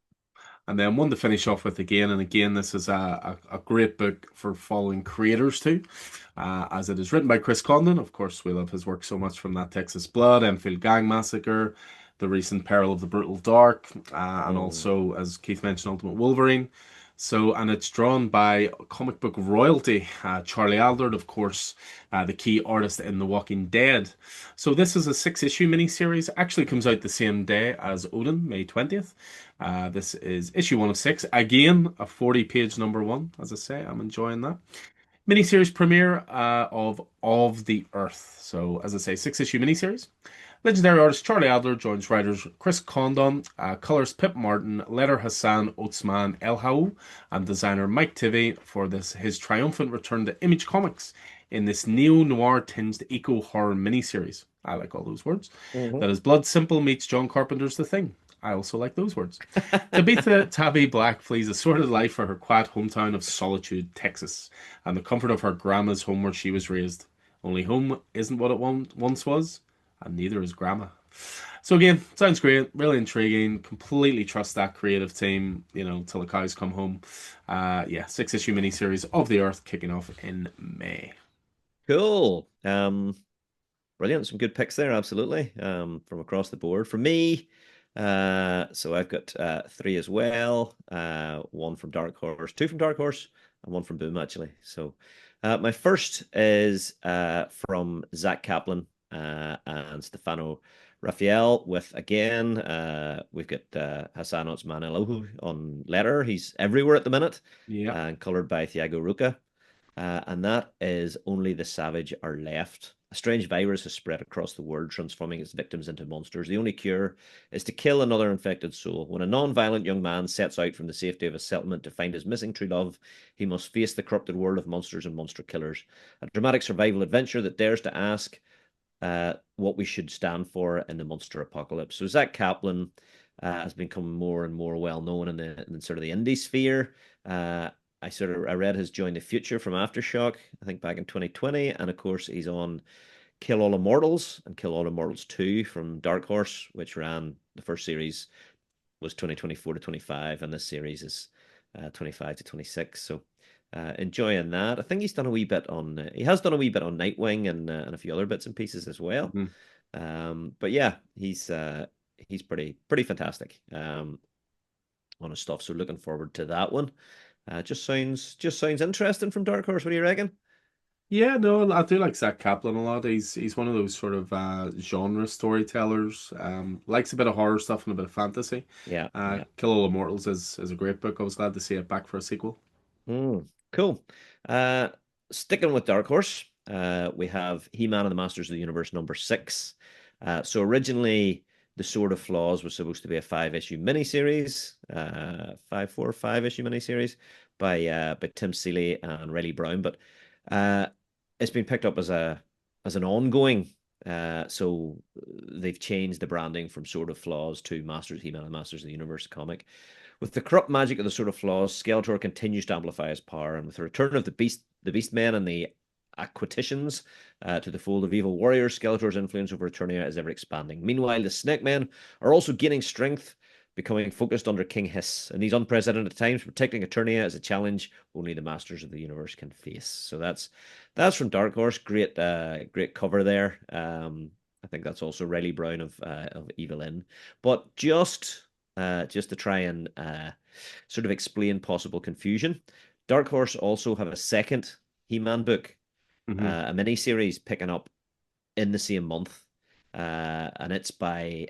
And then one to finish off with again, and again, this is a great book for following creators too, as it is written by Chris Condon. Of course, we love his work so much, from That Texas Blood, Enfield Gang Massacre, The Recent Peril of the Brutal Dark, and Mm. also, as Keith mentioned, Ultimate Wolverine. So, and it's drawn by comic book royalty, Charlie Adlard, of course, the key artist in The Walking Dead. So this is a six-issue miniseries. Actually comes out the same day as Odin, May 20th. This is issue 1 of 6. Again, a 40-page #1. As I say, I'm enjoying that. Miniseries premiere of the Earth. So, as I say, six-issue miniseries. Legendary artist Charlie Adler joins writers Chris Condon, colorist Pip Martin, letter Hassan Otsman El Haou, and designer Mike Tivy for his triumphant return to Image Comics in this neo-noir tinged eco-horror miniseries. I like all those words. Hmm. That is Blood Simple meets John Carpenter's The Thing. I also like those words. Tabitha Tabby Black flees a sordid life for her quiet hometown of Solitude, Texas, and the comfort of her grandma's home where she was raised. Only home isn't what it once was, and neither is grandma. So again, sounds great, really intriguing. Completely trust that creative team, till the cows come home. Yeah, 6 issue miniseries of the Earth kicking off in May. Cool. Brilliant. Some good picks there, absolutely. From across the board. For me, so I've got three as well. One from Dark Horse, two from Dark Horse, and one from Boom, actually. So my first is from Zach Kaplan and Stefano Raphael with, again, we've got Hassan Otsman on letter. He's everywhere at the minute, Yeah. and colored by Thiago Ruca. And that is Only the Savage Are Left. A strange virus has spread across the world, transforming its victims into monsters. The only cure is to kill another infected soul. When a non-violent young man sets out from the safety of a settlement to find his missing true love, he must face the corrupted world of monsters and monster killers. A dramatic survival adventure that dares to ask what we should stand for in the monster apocalypse. So Zach Kaplan has become more and more well known in sort of the indie sphere. I read his Join the Future from Aftershock, I think back in 2020, and of course he's on Kill All Immortals and Kill All Immortals 2 from Dark Horse, which ran the first series was 2024 to 25, and this series is 25 to 26. So enjoying that. I think he's done a wee bit on he has done a wee bit on Nightwing and a few other bits and pieces as well. Mhm. But yeah, he's pretty fantastic on his stuff. So looking forward to that one. Just sounds interesting from Dark Horse. What do you reckon? Yeah, no, I do like Zach Kaplan a lot. He's one of those sort of genre storytellers. Likes a bit of horror stuff and a bit of fantasy. Yeah, yeah. Kill All Immortals is a great book. I was glad to see it back for a sequel. Cool. Uh, Sticking with Dark Horse, we have He-Man and the Masters of the Universe number 6. So originally, The Sword of Flaws was supposed to be a 5 issue miniseries, 5 issue miniseries by Tim Seeley and Riley Brown, but uh, it's been picked up as an ongoing. So they've changed the branding from Sword of Flaws to Masters He-Man and Masters of the Universe comic. With the corrupt magic of the Sword of Flaws, Skeletor continues to amplify his power, and with the return of the Beast Men and the Aquiticians to the fold of evil warriors, Skeletor's influence over Eternia is ever expanding. Meanwhile, the Snake Men are also gaining strength, becoming focused under King Hiss. In these unprecedented times, protecting Eternia is a challenge only the Masters of the Universe can face. So that's from Dark Horse. Great cover there. I think that's also Riley Brown of Evil-Lyn. But just to try and sort of explain possible confusion, Dark Horse also have a second He-Man book, Hmm. a mini series picking up in the same month, and it's by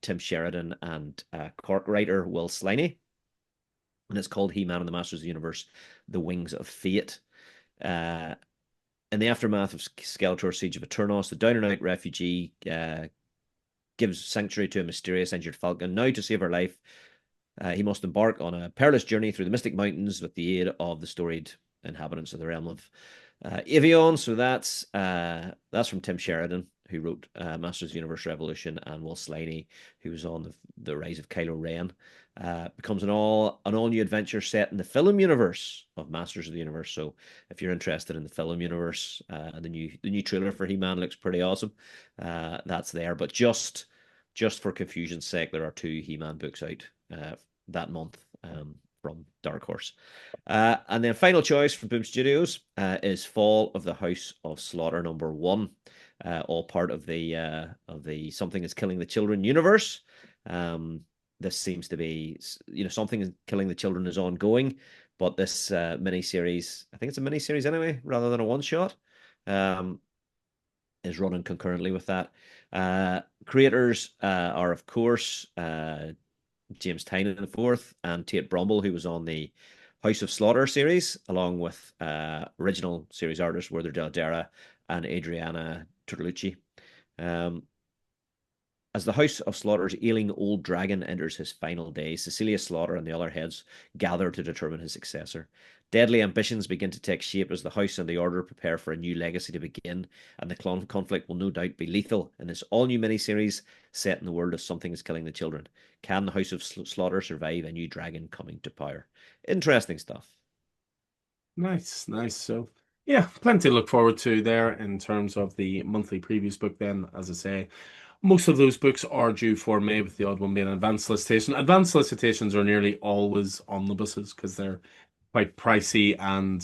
Tim Sheridan and Cork writer Will Sliney, and it's called He-Man and the Masters of the Universe: The Wings of Fate. Uh, in the aftermath of Skeletor's Siege of Eternos, the down and out refugee gives sanctuary to a mysterious injured falcon. Now, to save her life, he must embark on a perilous journey through the Mystic Mountains with the aid of the storied inhabitants of the realm of Avion. So that's from Tim Sheridan, who wrote Masters of the Universe Revolution, and Will Sliney, who was on the Rise of Kylo Ren. Becomes an all new adventure set in the film universe of Masters of the Universe. So if you're interested in the film universe, the new trailer for He-Man looks pretty awesome. That's there, but just for confusion's sake, there are two He-Man books out that month from Dark Horse. And then final choice from Boom Studios is Fall of the House of Slaughter number 1, all part of the Something is Killing the Children universe. This seems to be, Something is Killing the Children is ongoing, but this mini series, I think it's a mini series anyway, rather than a one shot, is running concurrently with that. Creators are, of course, James Tynion the fourth and Tate Brumble, who was on the House of Slaughter series, along with original series artists Werther Dell'Edera and Adriana Turtolucci. As the House of Slaughter's ailing old dragon enters his final days, Cecilia Slaughter and the other heads gather to determine his successor. Deadly ambitions begin to take shape as the House and the Order prepare for a new legacy to begin, and the conflict will no doubt be lethal in this all-new miniseries set in the world of Something is Killing the Children. Can the House of Slaughter survive a new dragon coming to power? Interesting stuff. Nice, nice. So, yeah, plenty to look forward to there in terms of the monthly previews book. Then, as I say, Most of those books are due for May, with the odd one being an advanced solicitation. Advanced solicitations are nearly always omnibuses because they're quite pricey and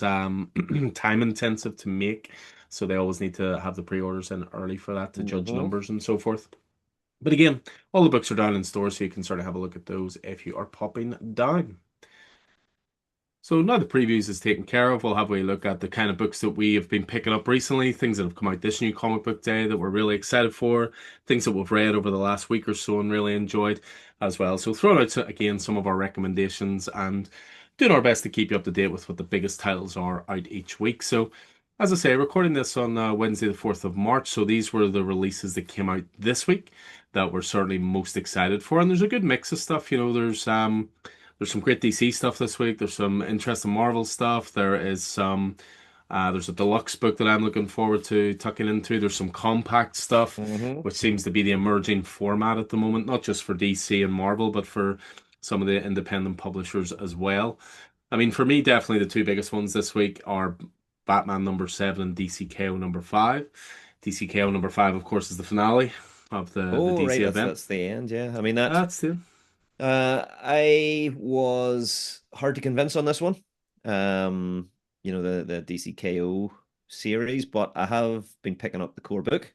time intensive to make. So they always need to have the pre-orders in early for that to judge Hmm. numbers and so forth. But again, all the books are down in stores, so you can sort of have a look at those if you are popping down. So now the previews is taken care of, we'll have a look at the kind of books that we have been picking up recently, things that have come out this new comic book day that we're really excited for, things that we've read over the last week or so and really enjoyed as well. So throwing out again some of our recommendations and doing our best to keep you up to date with what the biggest titles are out each week. So as I say, recording this on Wednesday the 4th of March. So these were the releases that came out this week that we're certainly most excited for. And there's a good mix of stuff. There's some great DC stuff this week. There's some interesting Marvel stuff. There's a deluxe book that I'm looking forward to tucking into. There's some compact stuff, Hmm. which seems to be the emerging format at the moment, not just for DC and Marvel, but for some of the independent publishers as well. I mean, for me, definitely the two biggest ones this week are Batman #7 and DCKO #5. DCKO #5, of course, is the finale of the Oh, right. DC That's event. that's the end. Yeah. I mean that. That's it. I was hard to convince on this one. The DCKO series, but I have been picking up the core book,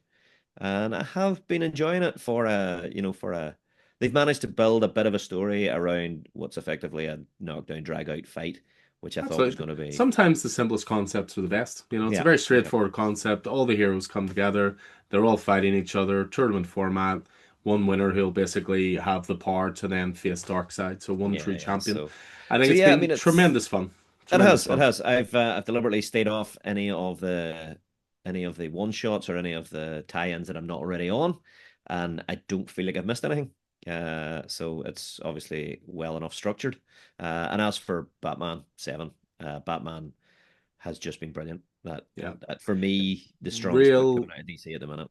and I have been enjoying it for a. They've managed to build a bit of a story around what's effectively a knockdown, drag out fight, which I thought was Absolutely. going to be. Sometimes the simplest concepts are the best. It's a Yeah, very yeah, straightforward concept. All the heroes come together. They're all fighting each other. Tournament format. One winner who'll basically have the power to then face Darkseid. So one yeah, true yeah. champion. So, I think so it's yeah. I been mean, it's tremendous fun. It Tremendous has, it fun. has. I've deliberately stayed off any of the one shots or any of the tie-ins that I'm not already on, and I don't feel like I've missed anything. So it's obviously well enough structured. And as for Batman 7, Batman has just been brilliant. That, Yeah. that for me, the strongest book Real coming out of DC at the minute.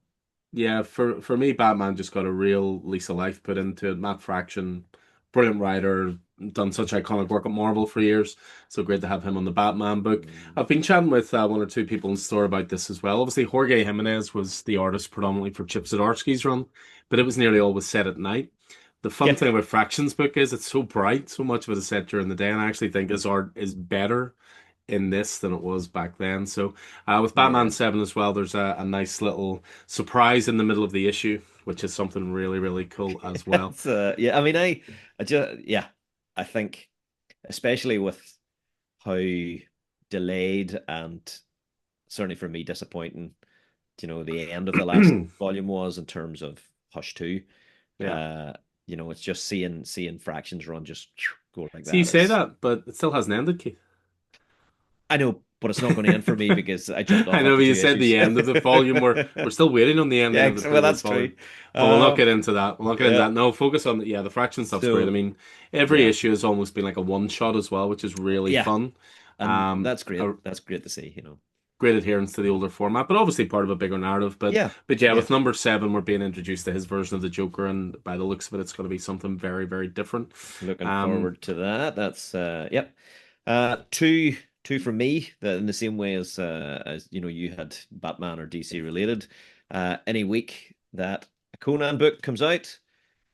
Yeah, for me, Batman just got a real lease of life put into it. Matt Fraction, brilliant writer, done such iconic work at Marvel for years. So great to have him on the Batman book. Mm. I've been chatting with one or two people in the store about this as well. Obviously, Jorge Jimenez was the artist predominantly for Chip Zdarsky's run, but it was nearly always set at night. The fun Yeah. thing about Fraction's book is it's so bright, so much of it is set during the day, and I actually think his art is better in this than it was back then. So with Batman Yeah. 7 as well, there's a nice little surprise in the middle of the issue, which is something really, really cool as well. Yeah. I mean, I just, yeah, I think especially with how delayed and certainly for me disappointing, the end of the last volume was in terms of Hush 2. Yeah. Uh, it's just seeing Fractions run just go like So you that. say It's that, but it still hasn't ended, Keith. I know, but it's not going to end for me because I jumped I off know, after but you two said issues. the end of the volume. We're still waiting on the ending Yeah, of the well, previous that's true. volume. But we'll not Um, get into that. We'll not get into yeah. that. No, focus on the fraction stuff's great. I So mean, every yeah, issue has almost been like a one shot as well, which is really yeah, fun. and Um, that's great. a That's great to see. great adherence to the older format, but obviously part of a bigger narrative. But Yeah, but yeah, yeah. with #7, we're being introduced to his version of the Joker, and by the looks of it, it's going to be something very, very different. Looking Um, forward to that. That's yep. Two from me, that in the same way as you had Batman or DC related. Any week that a Conan book comes out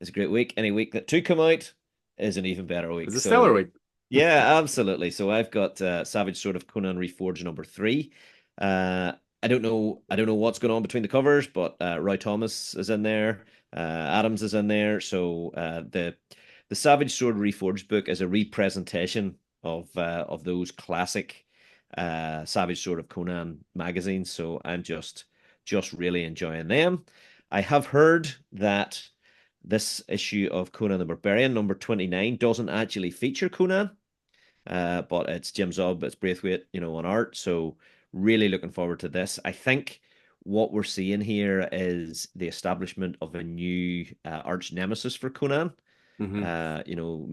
is a great week. Any week that two come out is an even better it's week. a stellar So week. yeah, absolutely. So I've got Savage Sword of Conan Reforged #3. Uh, I don't know what's going on between the covers, but Roy Thomas is in there. Adams is in there. So the Savage Sword Reforged book is a representation of those classic Savage Sword of Conan magazines. So I'm just really enjoying them. I have heard that this issue of Conan the Barbarian, #29, doesn't actually feature Conan, but it's Jim Zub, it's Braithwaite, on art. So really looking forward to this. I think what we're seeing here is the establishment of a new arch nemesis for Conan, Hmm.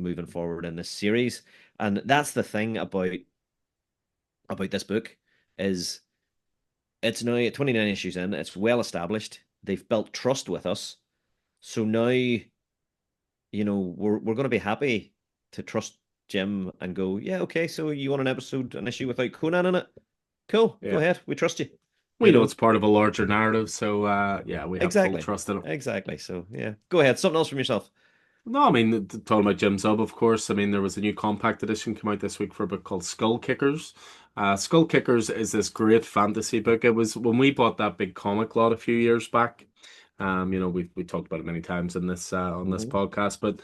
moving forward in this series. And that's the thing about this book is it's now 29 issues in, it's well established. They've built trust with us. So now, we're going to be happy to trust Jim and go, yeah, okay, so you want an issue without Conan in it? Cool, go Yeah. ahead, we trust you. We know it's part of a larger narrative, so yeah, we have full Exactly. trust in it. Exactly. So yeah. Go ahead. Something else from yourself. No, I mean, talking about Jim Zub, of course. I mean, there was a new compact edition come out this week for a book called Skull Kickers. Skull Kickers is this great fantasy book. It was when we bought that big comic lot a few years back. We talked about it many times in this on this Mhm. podcast, but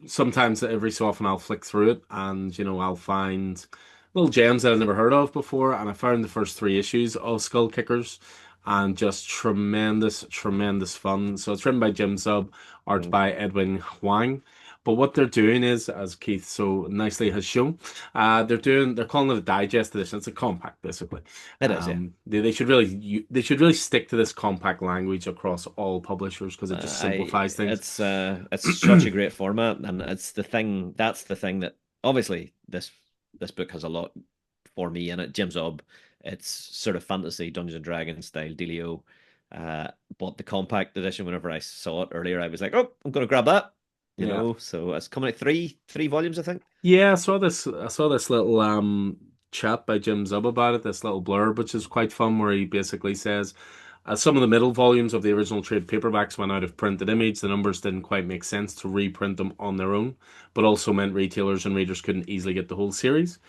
sometimes every so often I'll flick through it and I'll find little gems that I've never heard of before. And I found the first three issues of Skull Kickers and just tremendous, tremendous fun. So it's written by Jim Zub, art Mhm. by Edwin Huang. But what they're doing is, as Keith so nicely has shown, they're calling it a digest edition. It's a compact, basically. It is, yeah. They should really stick to this compact language across all publishers because it just I simplifies things. it's such a great format, and it's the thing. That's the thing that obviously this book has a lot for me in it. Jim Zob, it's sort of fantasy Dungeons and Dragons style dealio. But the compact edition, whenever I saw it earlier, I was like, oh, I'm going to grab that. Yeah. So it's coming at three volumes, I think. Yeah, I saw this little chat by Jim Zub about it, this little blurb, which is quite fun, where he basically says some of the middle volumes of the original trade paperbacks went out of printed image. The numbers didn't quite make sense to reprint them on their own, but also meant retailers and readers couldn't easily get the whole series.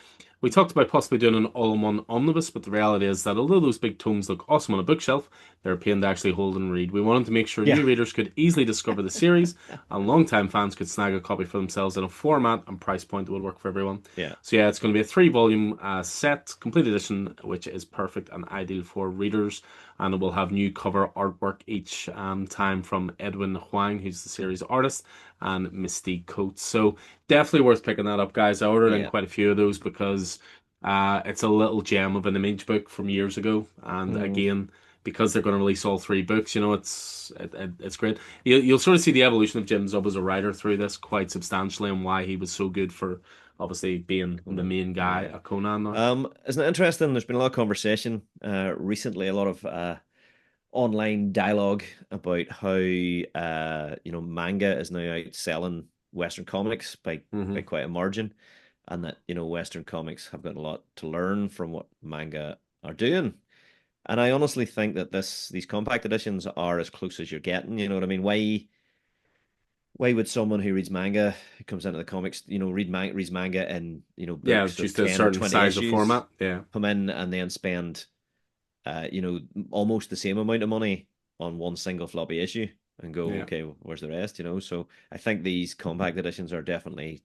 We talked about possibly doing an all-in-one omnibus, but the reality is that although those big tomes look awesome on a bookshelf, they're a pain to actually hold and read. We wanted to make sure Yeah. new readers could easily discover the series, and long-time fans could snag a copy for themselves in a format and price point that would work for everyone. Yeah. So yeah, it's going to be a three-volume set, complete edition, which is perfect and ideal for readers, and it will have new cover artwork each time from Edwin Huang, who's the series artist, and Misty Coates. So definitely worth picking that up, guys. I ordered in Yeah. quite a few of those because it's a little gem of an image book from years ago, and Mm. again, because they're going to release all three books, it's great. You'll sort of see the evolution of Jim Zub as a writer through this quite substantially, and why he was so good for obviously being the Mm. main guy Yeah. at Conan now. Isn't it interesting? There's been a lot of conversation recently, a lot of online dialogue about how manga is now outselling Western comics by Hmm. quite a margin, and that Western comics have got a lot to learn from what manga are doing. And I honestly think that these compact editions are as close as you're getting. You know what I mean? Why would someone who reads manga, who comes into the comics, reads manga in Yeah, books it's of just a 10 or certain 20 size of issues, format. Yeah, come in and then spend almost the same amount of money on one single floppy issue and go, yeah, okay, where's the rest? So I think these compact editions are definitely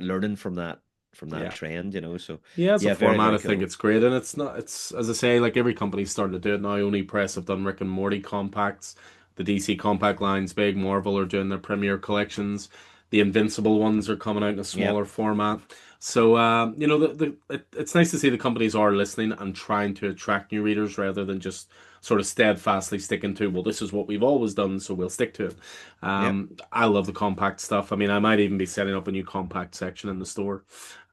learning from that yeah. trend. So Yeah, as a yeah, very format, very I think cool. it's great, and it's not. It's as I say, like every company's starting to do it now. Only Press have done Rick and Morty compacts. The DC compact lines, big Marvel are doing their premiere collections. The Invincible ones are coming out in a Yep, smaller format. So, it's nice to see the companies are listening and trying to attract new readers rather than just sort of steadfastly sticking to, well, this is what we've always done, so we'll stick to it. yep, I love the compact stuff. I mean, I might even be setting up a new compact section in the store.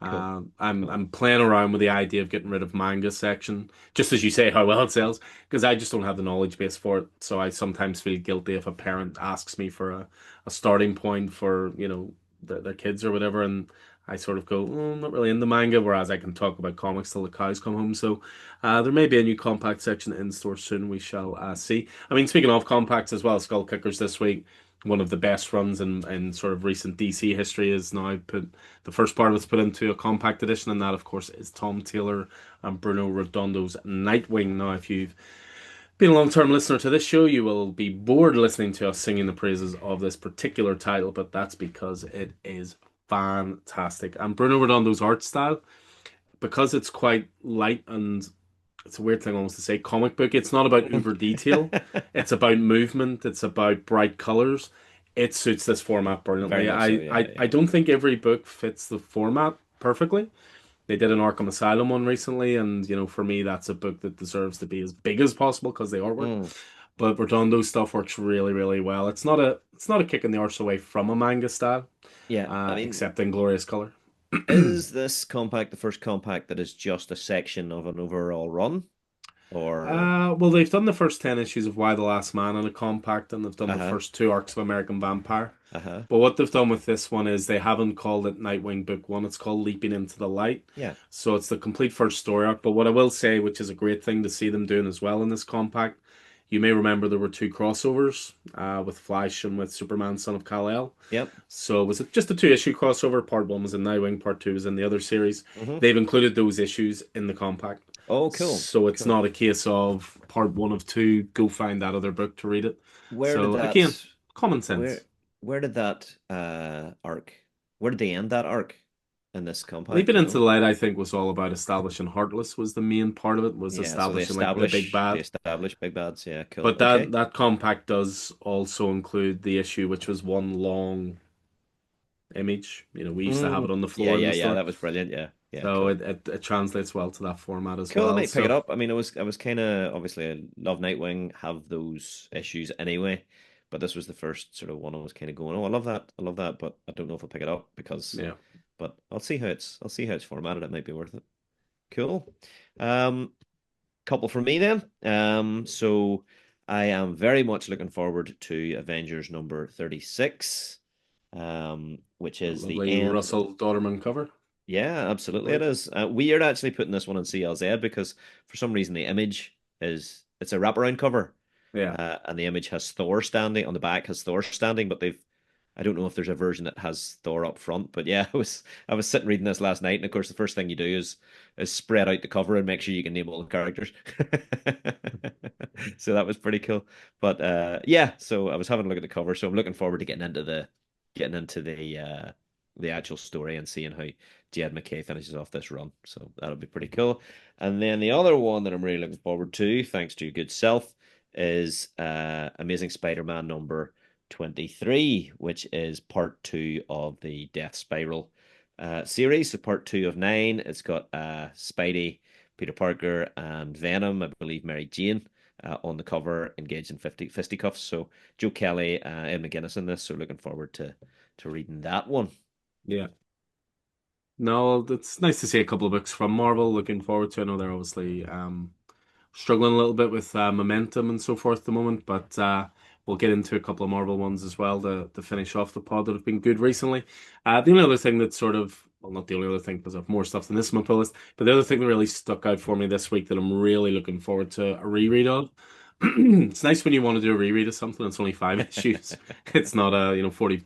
cool, cool. I'm playing around with the idea of getting rid of manga section, just as you say how well it sells, because I just don't have the knowledge base for it. So I sometimes feel guilty if a parent asks me for a starting point for, their kids or whatever, and I sort of go, oh, I'm not really into manga, whereas I can talk about comics till the cows come home. So there may be a new compact section in store soon. We shall see. I mean, speaking of compacts as well, Skull Kickers this week. One of the best runs in sort of recent DC history is now put the first part of it's put into a compact edition, and that, of course, is Tom Taylor and Bruno Redondo's Nightwing. Now, if you've been a long-term listener to this show, you will be bored listening to us singing the praises of this particular title, but that's because it is fantastic. And Bruno Redondo's art style, because it's quite light and it's a weird thing almost to say comic book. It's not about uber detail. It's about movement. It's about bright colors. It suits this format Very brilliantly. much so. I don't think every book fits the format perfectly. They did an Arkham Asylum one recently, and for me, that's a book that deserves to be as big as possible because the artwork. Mm, But Redondo's stuff works really, really well. It's not a kick in the arse away from a manga style, yeah, I mean, except in glorious color. is this compact the first compact that is just a section of an overall run? or Well, they've done the first 10 issues of Y the Last Man in a compact, and they've done the uh-huh, first two arcs of American Vampire. uh-huh. But what they've done with this one is they haven't called it Nightwing Book One. It's called Leaping into the Light. Yeah. So it's the complete first story arc. But what I will say, which is a great thing to see them doing as well in this compact, you may remember there were two crossovers with Flash and with Superman, Son of Kal-El. Yep. So was it just a two-issue crossover? Part one was in Nightwing, part two was in the other series. Hmm. They've included those issues in the compact. Oh, cool. So it's Cool. not a case of part one of two, go find that other book to read it. Where did So that again, common where sense. where did that arc where did they end that arc in this compact, Leaping do you into know? the Light, I think, was all about establishing Heartless was the main part of it, was Yeah, so establishing like the big they bad. establish big bads. Yeah, cool. But that Okay. that compact does also include the issue, which was one long image. We used to have it on the Yeah, floor in yeah, the yeah. store. That was brilliant. Yeah, yeah, So cool. it translates well to that format as Cool, I well. might pick it So up. I mean, I was kind of obviously I love Nightwing, have those issues anyway, but this was the first sort of one I was kind of going, oh, I love that, but I don't know if I'll pick it up yeah. but I'll see how it's formatted. It might be worth it. Cool. Um, Couple for me then. So I am very much looking forward to Avengers number 36, which A is the lovely end. Russell Dauterman cover. Yeah, absolutely it Right. is. We are actually putting this one on CLZ because for some reason the image is it's a wraparound cover, Yeah. and the image has Thor standing on the back has Thor standing, but they've I don't know if there's a version that has Thor up front, but yeah, I was sitting reading this last night, and of course the first thing you do is spread out the cover and make sure you can name all the characters. So that was pretty cool. But yeah, so I was having a look at the cover, so I'm looking forward to getting into the actual story and seeing how Jed McKay finishes off this run. So that'll be pretty cool. And then the other one that I'm really looking forward to, thanks to your good self, is Amazing Spider-Man number 23, which is part two of the Death Spiral series. So part two of nine. It's got Spidey, Peter Parker, and Venom, I believe Mary Jane, on the cover, engaged in fisticuffs. So Joe Kelly, Ed McGuinness in this. So looking forward to reading that one. Yeah. No, it's nice to see a couple of books from Marvel. Looking forward to. I know they're obviously struggling a little bit with momentum and so forth at the moment, but we'll get into a couple of Marvel ones as well to finish off the pod that have been good recently. The only other thing that sort of, well, not the only other thing because I have more stuff than this on my pull list, but the other thing that really stuck out for me this week that I'm really looking forward to a reread of. It's nice when you want to do a reread of something. It's only five issues. It's not a 40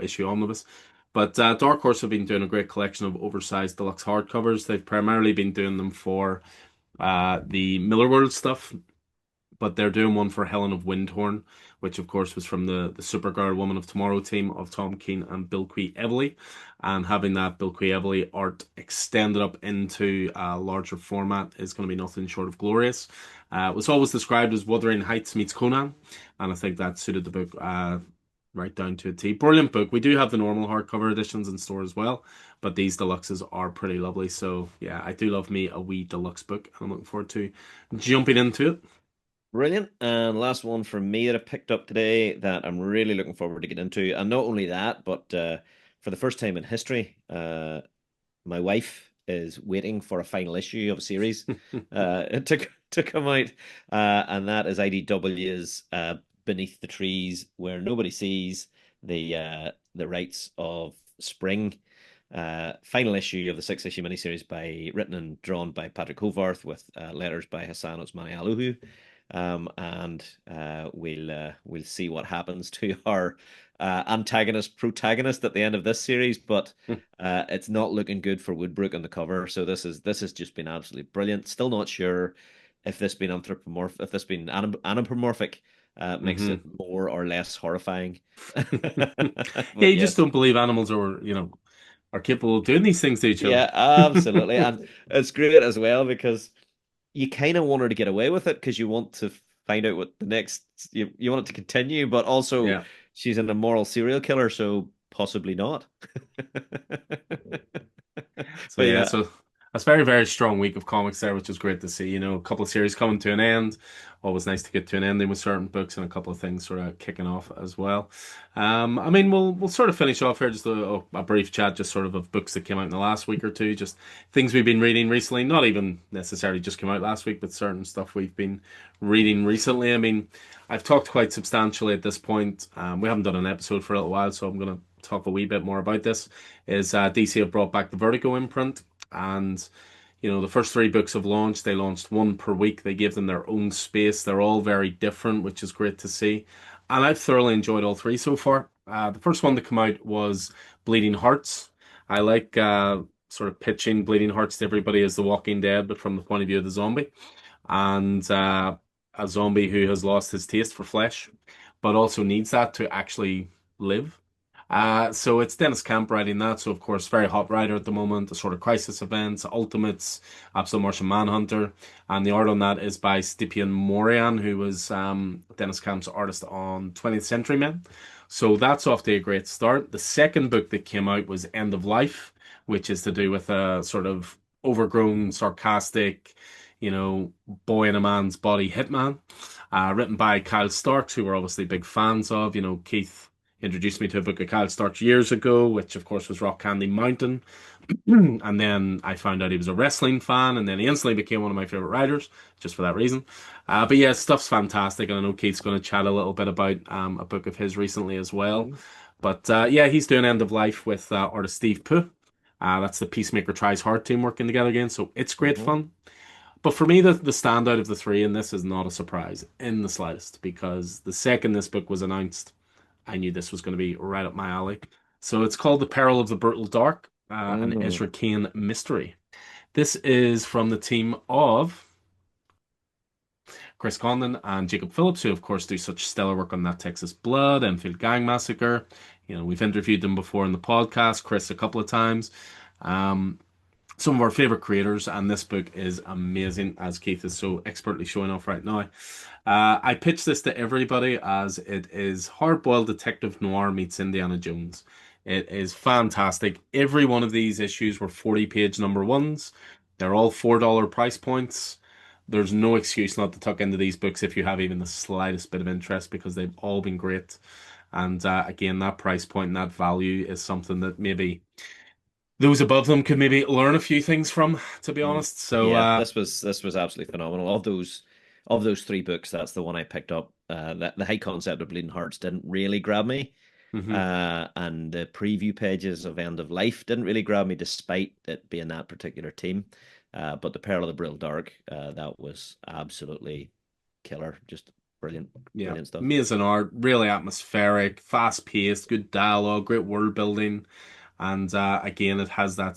issue omnibus. But Dark Horse have been doing a great collection of oversized deluxe hardcovers. They've primarily been doing them for the Miller World stuff, but they're doing one for Helen of Windhorn, which of course was from the Supergirl Woman of Tomorrow team of Tom Keene and Bilquis Evely, and having that Bilquis Evely art extended up into a larger format is going to be nothing short of glorious. It was always described as Wuthering Heights meets Conan, and I think that suited the book right down to a T. Brilliant book. We do have the normal hardcover editions in store as well, but these deluxes are pretty lovely. So yeah, I do love me a wee deluxe book, and I'm looking forward to jumping into it. Brilliant. And last one from me that I picked up today that I'm really looking forward to get into. And not only that, but for the first time in history, my wife is waiting for a final issue of a series to come out, and that is IDW's Beneath the Trees, where nobody sees the rights of Spring. Final issue of the six-issue miniseries by written and drawn by Patrick Hovarth with letters by Hassan Otsmani Aluhu. And we'll see what happens to our antagonist protagonist at the end of this series, but it's not looking good for Woodbrook on the cover. So this has just been absolutely brilliant. Still not sure if this been anthropomorphic, makes it Hmm. more or less horrifying. Yeah, But you just yes, don't believe animals are capable of doing these things to each other. yeah, absolutely, and it's great as well because you kind of want her to get away with it because you want to find out what the next you want it to continue, but also Yeah. she's an immoral serial killer, so possibly not. So But yeah, yeah, so That's very, very strong week of comics there, which is great to see. A couple of series coming to an end. Always nice to get to an ending with certain books and a couple of things sort of kicking off as well. I mean, we'll sort of finish off here just a brief chat, just sort of books that came out in the last week or two, just things we've been reading recently. Not even necessarily just came out last week, but certain stuff we've been reading recently. I mean, I've talked quite substantially at this point. We haven't done an episode for a little while, so I'm going to talk a wee bit more about this. Is DC have brought back the Vertigo imprint, and the first three books have launched. They launched one per week. They gave them their own space. They're all very different, which is great to see. And I've thoroughly enjoyed all three so far. The first one to come out was Bleeding Hearts. I like sort of pitching Bleeding Hearts to everybody as The Walking Dead, but from the point of view of the zombie. And a zombie who has lost his taste for flesh, but also needs that to actually live. So it's Dennis Camp writing that. So of course, very hot writer at the moment. The sort of crisis events, Ultimates, Absolute Martian Manhunter, and the art on that is by Stephen Moran, who was Dennis Camp's artist on 20th Century Men. So that's off to a great start. The second book that came out was End of Life, which is to do with a sort of overgrown, sarcastic, boy in a man's body hitman, written by Kyle Starks, who we're obviously big fans of. Keith introduced me to a book of Kyle Starks years ago, which of course was Rock Candy Mountain. And then I found out he was a wrestling fan, and then he instantly became one of my favorite writers, just for that reason. But yeah, stuff's fantastic, and I know Keith's going to chat a little bit about a book of his recently as well. But yeah, he's doing End of Life with artist Steve Pugh. That's the Peacemaker Tries Hard team working together again, so it's great fun. But for me, the standout of the three, and this is not a surprise in the slightest, because the second this book was announced, I knew this was going to be right up my alley. So it's called The Peril of the Brutal Dark, an Ezra Kane mystery. This is from the team of Chris Condon and Jacob Phillips, who of course do such stellar work on That Texas Blood, Enfield Gang Massacre. We've interviewed them before in the podcast, Chris a couple of times. Some of our favorite creators, and this book is amazing, as Keith is so expertly showing off right now. I pitch this to everybody as it is hard-boiled detective noir meets Indiana Jones. It is fantastic. Every one of these issues were 40-page number ones. They're all $4 price points. There's no excuse not to tuck into these books if you have even the slightest bit of interest, because they've all been great. And again, that price point and that value is something that maybe those above them could maybe learn a few things from, to be honest. So yeah, this was absolutely phenomenal. Of those three books, that's the one I picked up. The high concept of Bleeding Hearts didn't really grab me. mhm. And the preview pages of End of Life didn't really grab me, despite it being that particular team. But the Peril of the Brutal Dark, that was absolutely killer. Just brilliant, Yeah, brilliant stuff. amazing art, really atmospheric, fast paced, good dialogue, great world building, and again, it has that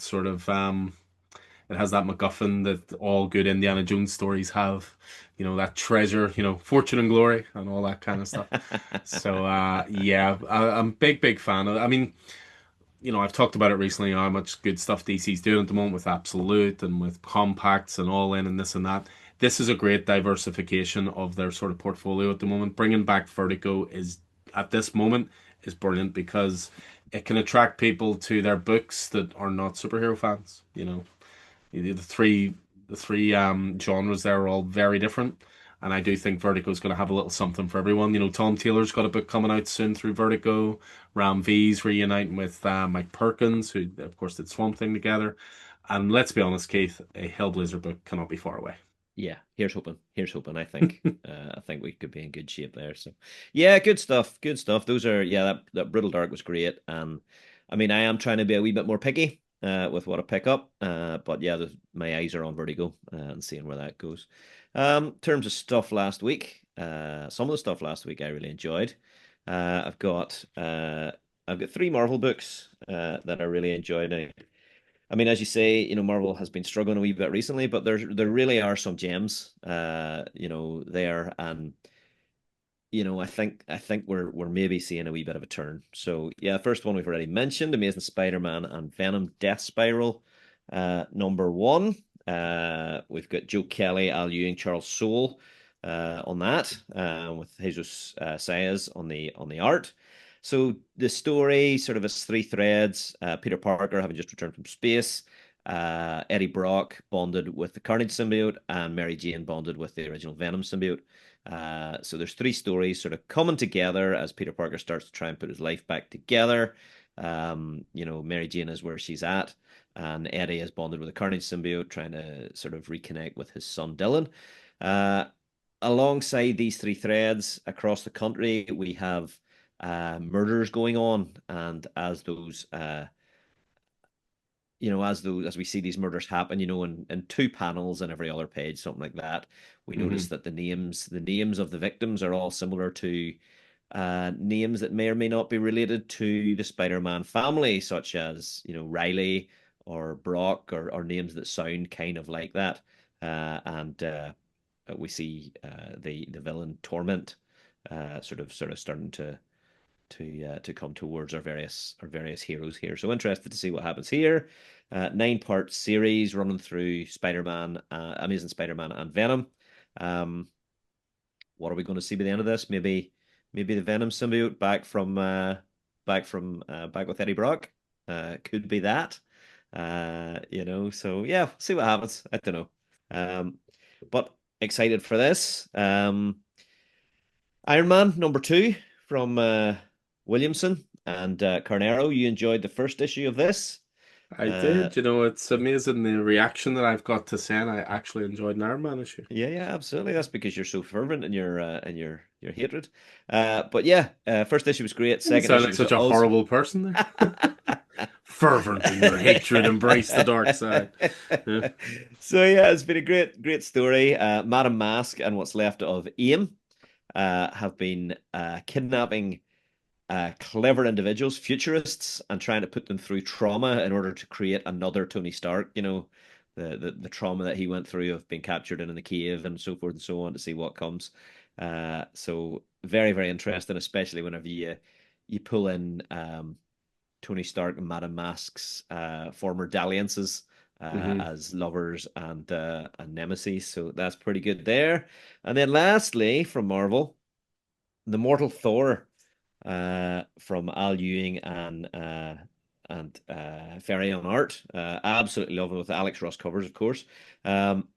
MacGuffin that all good Indiana Jones stories have. That treasure, fortune and glory, and all that kind of stuff. So yeah, I'm a big, big fan of it. I mean, I've talked about it recently, how much good stuff DC's doing at the moment with Absolute and with Compacts and All In and this and that. This is a great diversification of their sort of portfolio at the moment. Bringing back Vertigo is, at this moment, is brilliant because it can attract people to their books that are not superhero fans. The three genres there are all very different. And I do think Vertigo is going to have a little something for everyone. Tom Taylor's got a book coming out soon through Vertigo. Ram V's reuniting with Mike Perkins, who, of course, did Swamp Thing together. And let's be honest, Keith, a Hellblazer book cannot be far away. Yeah, here's hoping. Here's hoping. I think we could be in good shape there. So, yeah, good stuff. Good stuff. Those are that Brutal Dark was great. And I mean, I am trying to be a wee bit more picky with what I pick up. But yeah, my eyes are on Vertigo and seeing where that goes. In terms of stuff last week, some of the stuff last week I really enjoyed. I've got three Marvel books that I really enjoyed. I mean, as you say, Marvel has been struggling a wee bit recently, but there really are some gems, there, and I think we're maybe seeing a wee bit of a turn. So yeah, first one we've already mentioned, Amazing Spider-Man and Venom Death Spiral, number one. We've got Joe Kelly, Al Ewing, Charles Soule, on that, with Jesus Saez on the art. So the story sort of has three threads. Peter Parker having just returned from space, Eddie Brock bonded with the Carnage symbiote, and Mary Jane bonded with the original Venom symbiote. So there's three stories sort of coming together as Peter Parker starts to try and put his life back together. Mary Jane is where she's at, and Eddie is bonded with the Carnage symbiote, trying to sort of reconnect with his son Dylan. Uh, Alongside these three threads across the country, we have murders going on, and as we see these murders happen, in two panels in every other page, something like that, we notice Hmm. that the names of the victims are all similar to names that may or may not be related to the Spider-Man family, such as Riley or Brock, or names that sound kind of like that. And We see the villain Torment sort of starting to come towards our various heroes here. So interested to see what happens here. 9-part series running through Spider-Man, Amazing Spider-Man, and Venom. Um, what are we going to see by the end of this? Maybe the Venom symbiote back with Eddie Brock. Could be that. So yeah, see what happens. I don't know. Um, but excited for this. Iron Man #2 from Williamson and Carnero. You enjoyed the first issue of this. I Uh, did. It's amazing the reaction that I've got to saying I actually enjoyed an Iron Man issue. yeah, absolutely. That's because you're so fervent in your hatred. But yeah, first issue was great. You Second sound issue like was such a also. horrible person there. Fervent in your hatred, embrace the dark side. Yeah. So yeah, it's been a great story. Madam Mask and what's left of AIM have been kidnapping clever individuals, futurists, and trying to put them through trauma in order to create another Tony Stark. The trauma that he went through of being captured in the cave and so forth and so on to see what comes. So very very interesting, especially whenever you pull in Tony Stark and Madame Mask's former dalliances. Hmm. As lovers and nemesis, so that's pretty good there. And then lastly, from Marvel, the Mortal Thor from Al Ewing and Ferry on art. Absolutely loving with Alex Ross covers, of course. Um,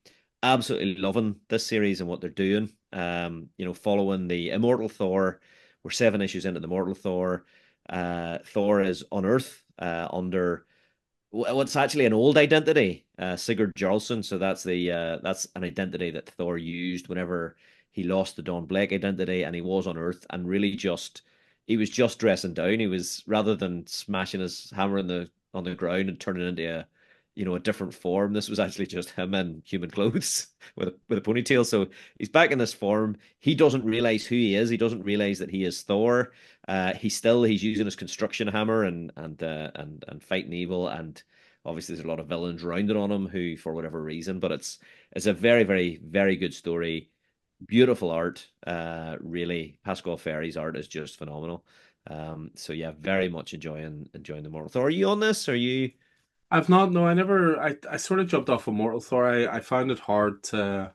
Absolutely loving this series and what they're doing. Following the Immortal Thor, we're 7 issues into the Mortal Thor. Thor is on Earth under what's actually an old identity, Sigurd Jarlson. So that's an identity that Thor used whenever he lost the Don Blake identity, and he was on Earth, and really he was just dressing down. He was, rather than smashing his hammer on the ground and turning into a different form. This was actually just him in human clothes with a ponytail. So he's back in this form. He doesn't realize who he is. He doesn't realize that he is Thor. He's using his construction hammer and fighting evil, and obviously there's a lot of villains rounded on him who, for whatever reason, but it's a very very very good story, beautiful art. Really, Pascal Ferry's art is just phenomenal. So yeah, very much enjoying the Mortal Thor. Are you on this? Are you? I've not, no, I sort of jumped off Immortal Thor. I found it hard to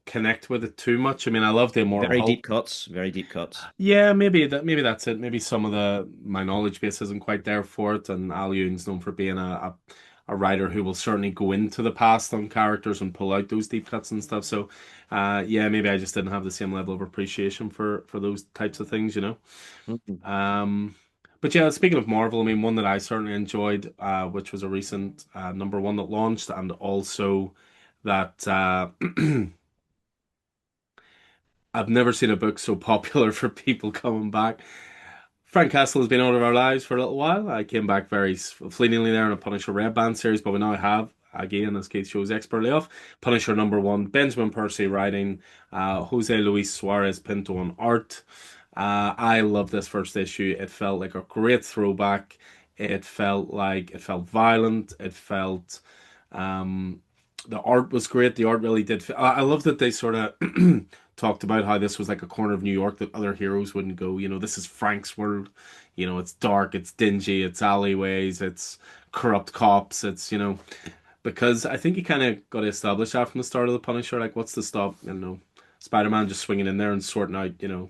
connect with it too much. I mean, I love the Immortal Very deep Hulk. cuts, very deep cuts. Yeah, maybe that's it. Maybe some of my knowledge base isn't quite there for it, and Al Ewing's known for being a writer who will certainly go into the past on characters and pull out those deep cuts and stuff. So, yeah, maybe I just didn't have the same level of appreciation for those types of things. Mhm. Um, but yeah, speaking of Marvel, I mean, one that I certainly enjoyed, which was a recent #1 that launched, and also that I've never seen a book so popular for people coming back. Frank Castle has been out of our lives for a little while. I came back very fleetingly there in a Punisher Red Band series, but we now have, again, as Keith shows expertly off, Punisher #1, Benjamin Percy writing, Jose Luis Suarez Pinto on art. I love this first issue. It felt like a great throwback. It felt violent. It felt um, the art was great. The art really did. I love that they sort of talked about how this was like a corner of New York that other heroes wouldn't go. This is Frank's world. It's dark, it's dingy, it's alleyways, it's corrupt cops. Because I think you kind of got to establish that from the start of the Punisher. Like, what's the stop? Spider-Man just swinging in there and sorting out, the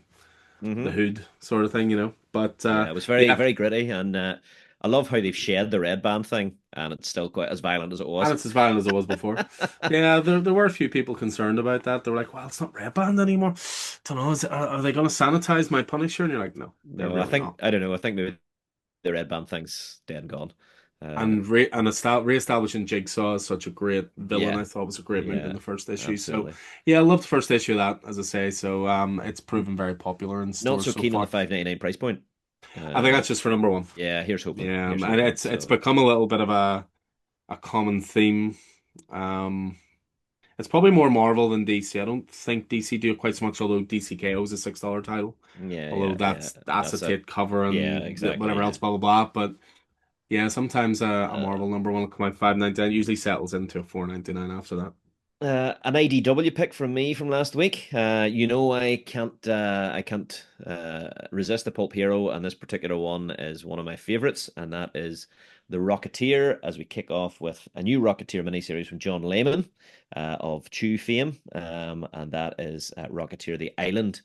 Hmm. hood sort of thing. But Yeah, it was very yeah. very gritty, and I love how they've shed the red band thing, and it's still quite as violent as it And was. it's as violent as it was before. Yeah, there were a few people concerned about that. They were like, "Well, it's not red band anymore. Don't know. Are they going to sanitize my Punisher?" And you're like, "No, they're No, I really think not." I don't know. I think maybe the red band thing's dead and gone. Uh, And re-establishing Jigsaw as such a great villain, yeah, I thought was a great move in yeah, the first issue. So, absolutely. yeah, I loved the first issue of that, as I say. So, it's proven very popular in Not stores so so keen on the far. 5.99 price point. I think Uh, that's just for number one. yeah, here's hoping. Yeah, Here's and hoping. it's So become a little bit of a common theme. Um, it's probably more Marvel than DC. I don't think DC do it quite so much, although DCKO is a $6 title. yeah, Although yeah, yeah. that's That's it. acetate cover Yeah, and exactly. whatever Yeah. else, blah blah blah. But yeah, sometimes a Uh, Marvel number one will come out 5.99. Usually settles into a 4.99 after that. an IDW pick from me from last week. I can't resist the pulp hero, and this particular one is one of my favorites, and that is the Rocketeer. As we kick off with a new Rocketeer miniseries from John Layman, of Chew fame, and that is Rocketeer: The Island.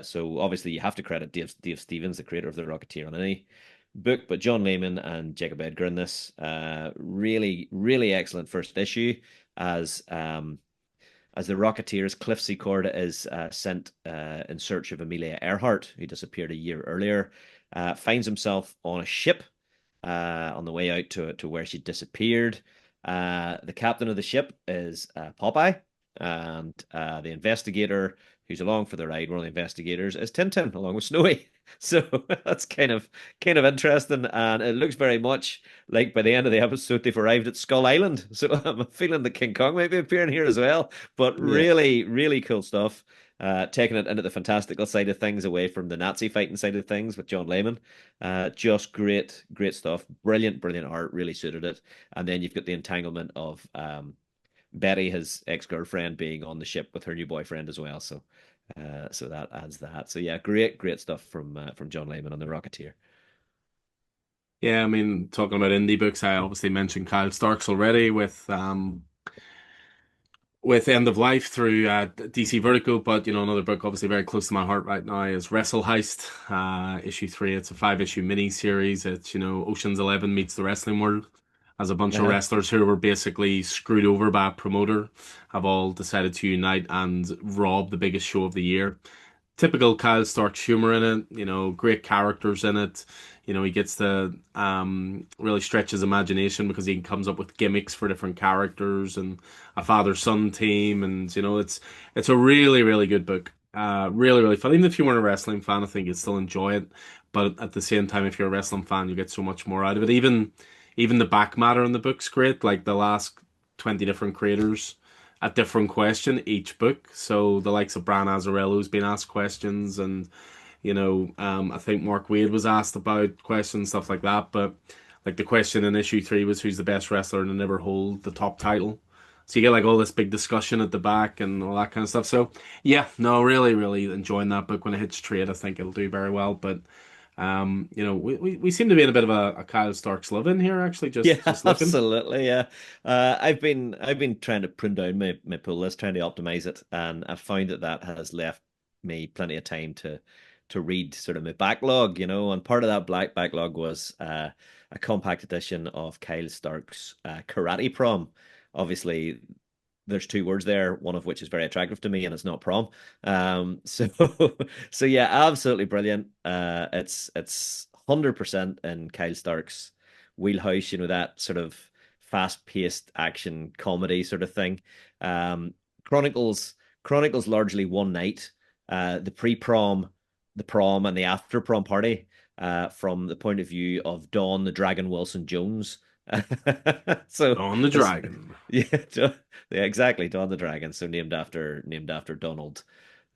So obviously you have to credit Dave Stevens, the creator of the Rocketeer, on any book, but John Layman and Jacob Edgar in this, really, really excellent first issue as the Rocketeers, Cliff Secord is sent in search of Amelia Earhart, who disappeared a year earlier. Finds himself on a ship on the way out to where she disappeared. The captain of the ship is Popeye, and the investigator who's along for the ride, one of the investigators, is Tintin, along with Snowy. So that's kind of interesting, and it looks very much like by the end of the episode they've arrived at Skull Island. So I'm feeling that King Kong might be appearing here as well. But Yeah. really, really cool stuff. Taking it into the fantastical side of things, away from the Nazi fighting side of things with John Layman. Just great, great stuff. Brilliant, brilliant art. Really suited it. And then you've got the entanglement of Betty, his ex-girlfriend, being on the ship with her new boyfriend as well. So that adds that. So yeah, great, great stuff from John Layman on the Rocketeer. Yeah, I mean, talking about indie books, I obviously mentioned Kyle Starks already with End of Life through DC Vertigo, but another book obviously very close to my heart right now is Wrestle Heist, issue three. It's a 5 issue mini series. It's Ocean's 11 meets the wrestling world, as a bunch of Uh-huh. wrestlers who were basically screwed over by a promoter have all decided to unite and rob the biggest show of the year. Typical Kyle Stark humor in it, great characters in it. He gets to really stretch his imagination because he comes up with gimmicks for different characters and a father-son team, and it's a really, really good book. Really, really fun. Even if you weren't a wrestling fan, I think you'd still enjoy it. But at the same time, if you're a wrestling fan, you get so much more out of it. Even the back matter in the book's great. Like the last 20 different creators a different question each book. So the likes of Bran Azzarello's been asked questions, and I think Mark Wade was asked about questions, stuff like that. But like the question in issue three was who's the best wrestler to never hold the top title. So you get like all this big discussion at the back and all that kind of stuff. So yeah, no, really, really enjoying that book. When it hits trade, I think it'll do very well. But we seem to be in a bit of a Kyle Starks love in here, actually, Yeah, just looking. absolutely. Yeah. I've been trying to prune down my pull list, trying to optimize it, and I found that has left me plenty of time to read sort of my backlog, and part of that black backlog was a compact edition of Kyle Stark's Karate Prom. Obviously, there's two words there, one of which is very attractive to me, and it's not prom. So so yeah, absolutely brilliant. It's 100% in Kyle Stark's wheelhouse, that sort of fast-paced action comedy sort of thing. Um, Chronicles largely one night, the pre-prom, the prom, and the after-prom party, from the point of view of Dawn the Dragon Wilson Jones. So On the it's Dragon. yeah, yeah, exactly. Dawn the Dragon, so named after Donald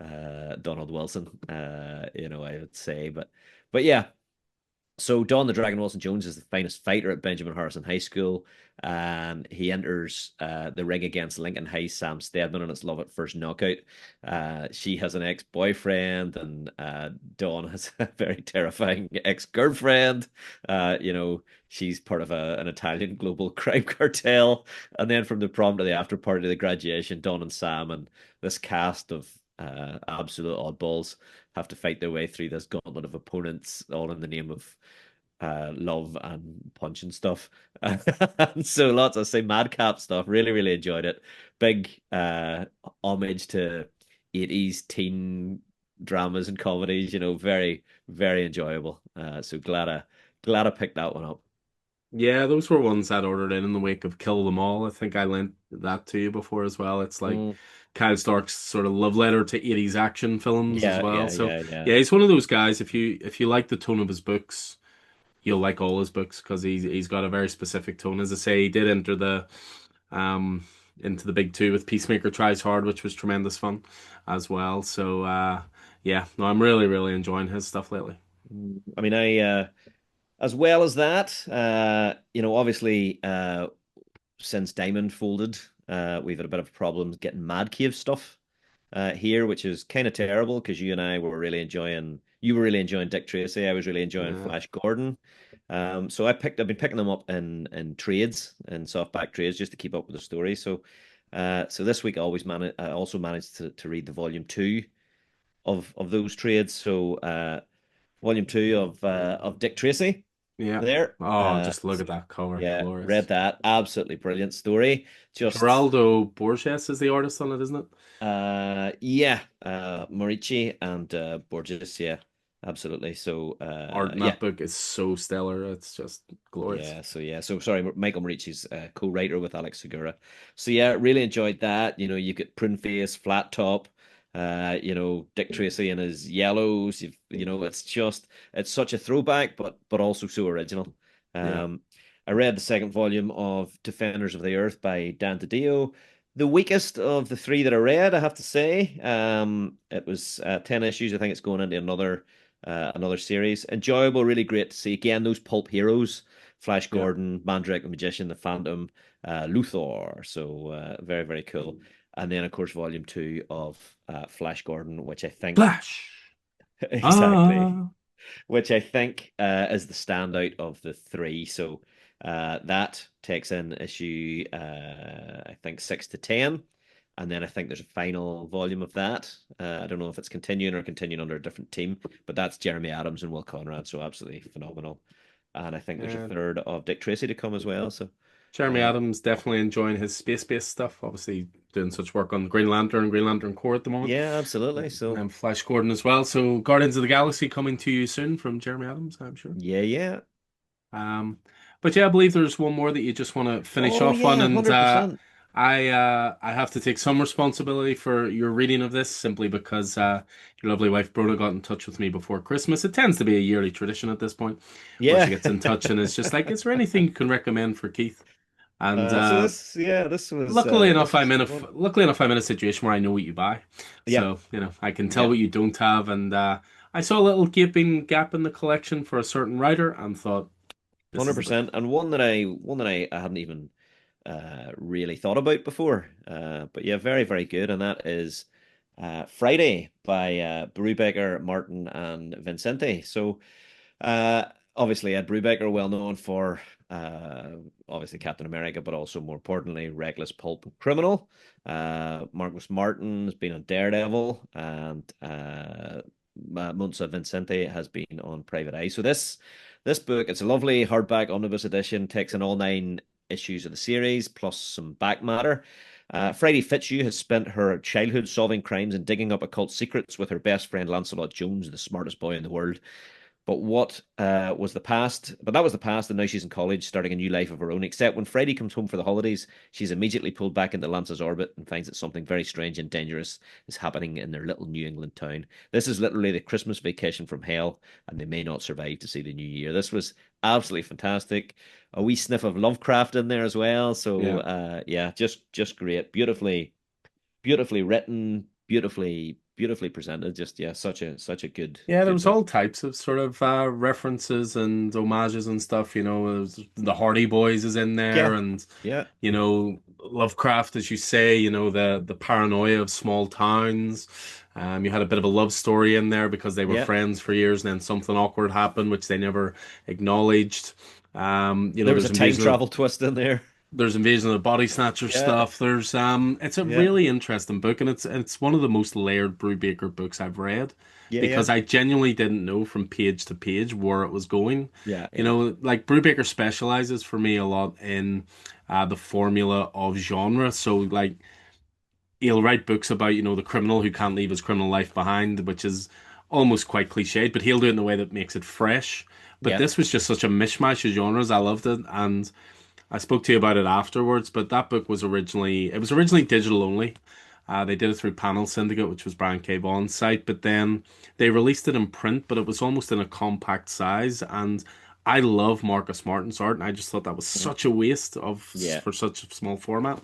Wilson. I would say, but yeah, so Don the Dragon Wilson Jones is the finest fighter at Benjamin Harrison High School, and he enters the ring against Lincoln High Sam Stedman, and it's love at first knockout. She has an ex-boyfriend, and Dawn has a very terrifying ex-girlfriend. She's part of an Italian global crime cartel, and then from the prom to the after party to the graduation, Dawn and Sam and this cast of absolute oddballs have to fight their way through this gauntlet of opponents, all in the name of love and punch and stuff. And so lots of say madcap stuff. Really, really enjoyed it. Big homage to 80s teen dramas and comedies, very, very enjoyable. So glad I picked that one up. Yeah, those were ones I'd ordered in the wake of Kill Them All. I think I lent that to you before as well. It's like Mm, Kyle Stark's sort of love letter to 80s action films as yeah, well. yeah, So yeah, yeah. yeah, he's one of those guys. If you like the tone of his books, you'll like all his books because he's got a very specific tone. As I say, he did enter the um into the big two with Peacemaker Tries Hard, which was tremendous fun as well. So yeah, no, I'm really, really enjoying his stuff lately. I mean, as well as that, obviously, since Diamond folded, we've had a bit of problems getting Mad Cave stuff here, which is kind of terrible because you were really enjoying Dick Tracy. I was really enjoying Yeah. Flash Gordon. So I've been picking them up in trades, in softback trades, just to keep up with the story. So this week I also managed to read the volume two of those trades. So volume two of Dick Tracy Yeah. there. Oh, just look at that cover. Yeah, read Glorious. that. Absolutely brilliant story. Just Geraldo Borges is the artist on it, isn't it? yeah, Morici and Borges, yeah, absolutely. So Art in yeah, that book is so stellar. It's just glorious. so sorry, Michael Morici's co-writer with Alex Segura. So yeah, really enjoyed that. You get Prune Face, Flat Top, Dick Tracy and his yellows. It's such a throwback, but also so original. Yeah. Um, I read the second volume of Defenders of the Earth by Dan DiDio. The weakest of the three that I read, I have to say. It was 10 issues. I think it's going into another series. Enjoyable, really great to see. Again, those pulp heroes, Flash Yeah. Gordon, Mandrake the Magician, the Phantom, Luthor. So very, very cool. And then, of course, volume two of Flash Gordon, which I think Flash. exactly, Ah. which I think is the standout of the three. So that takes in issue, I think 6 to 10. And then I think there's a final volume of that. I don't know if it's continuing under a different team, but that's Jeremy Adams and Will Conrad. So absolutely phenomenal. And I think there's a Yeah. third of Dick Tracy to come as well. So Jeremy uh, Adams definitely enjoying his space-based stuff. Obviously doing such work on Green Lantern and Green Lantern Corps at the moment. yeah, absolutely. And So then Flash Gordon as well. So Guardians of the Galaxy coming to you soon from Jeremy Adams, I'm sure. yeah, yeah. Um, but yeah, I believe there's one more that you just want to finish Oh off on, yeah, and 100%. I have to take some responsibility for your reading of this simply because your lovely wife Brona got in touch with me before Christmas. It tends to be a yearly tradition at this point, where she Yeah. gets in touch and is just like, "Is there anything you can recommend for Keith?" And So this was a good one. luckily enough, I'm in a situation where I know what you buy, Yeah, so I can tell yeah, what you don't have, and I saw a little gaping gap in the collection for a certain writer and thought, this is the book. 100%. And one that I hadn't even really thought about before. But yeah, very, very good. And that is Friday by Brubaker, Martin, and Vincente. So uh, obviously Ed Brubaker, well known for obviously Captain America, but also more importantly, Reckless Pulp Criminal. Marcus Martin has been on Daredevil, and Munza Vincente has been on Private Eye. So this book, it's a lovely hardback omnibus edition, takes in all 9 issues of the series, plus some back matter. Friday Fitzhugh has spent her childhood solving crimes and digging up occult secrets with her best friend Lancelot Jones, the smartest boy in the world. But was the past? But that was the past, and now she's in college, starting a new life of her own. Except when Freddie comes home for the holidays, she's immediately pulled back into Lance's orbit and finds that something very strange and dangerous is happening in their little New England town. This is literally the Christmas vacation from hell, and they may not survive to see the new year. This was absolutely fantastic. A wee sniff of Lovecraft in there as well. So Yeah. yeah, just great, beautifully written, beautifully presented. Just yeah, such a Yeah, there good was book. all types of sort of references and homages and stuff. It was, the Hardy Boys is in there, Yeah, and yeah. Lovecraft, as you say. The paranoia of small towns. You had a bit of a love story in there because they were Yeah, friends for years, and then something awkward happened, which they never acknowledged. there was a There's time invasion of travel twist in there. the body snatcher Yeah, stuff. It's a yeah. really interesting book, and it's one of the most layered Brubaker books I've read. Yeah, yeah, because I genuinely didn't know from page to page where it was going. yeah, You yeah, know, like Brubaker specializes for me a lot in the formula of genre. So like he'll write books about, the criminal who can't leave his criminal life behind, which is almost quite cliched, but he'll do it in a way that makes it fresh. But yeah, this was just such a mishmash of genres. I loved it, and I spoke to you about it afterwards. But that book was originally digital only. They did it through Panel Syndicate, which was Brian K. Vaughan's site, but then they released it in print, but it was almost in a compact size. And I love Marcus Martin's art, and I just thought that was mhm, such a waste of yeah, for such a small format.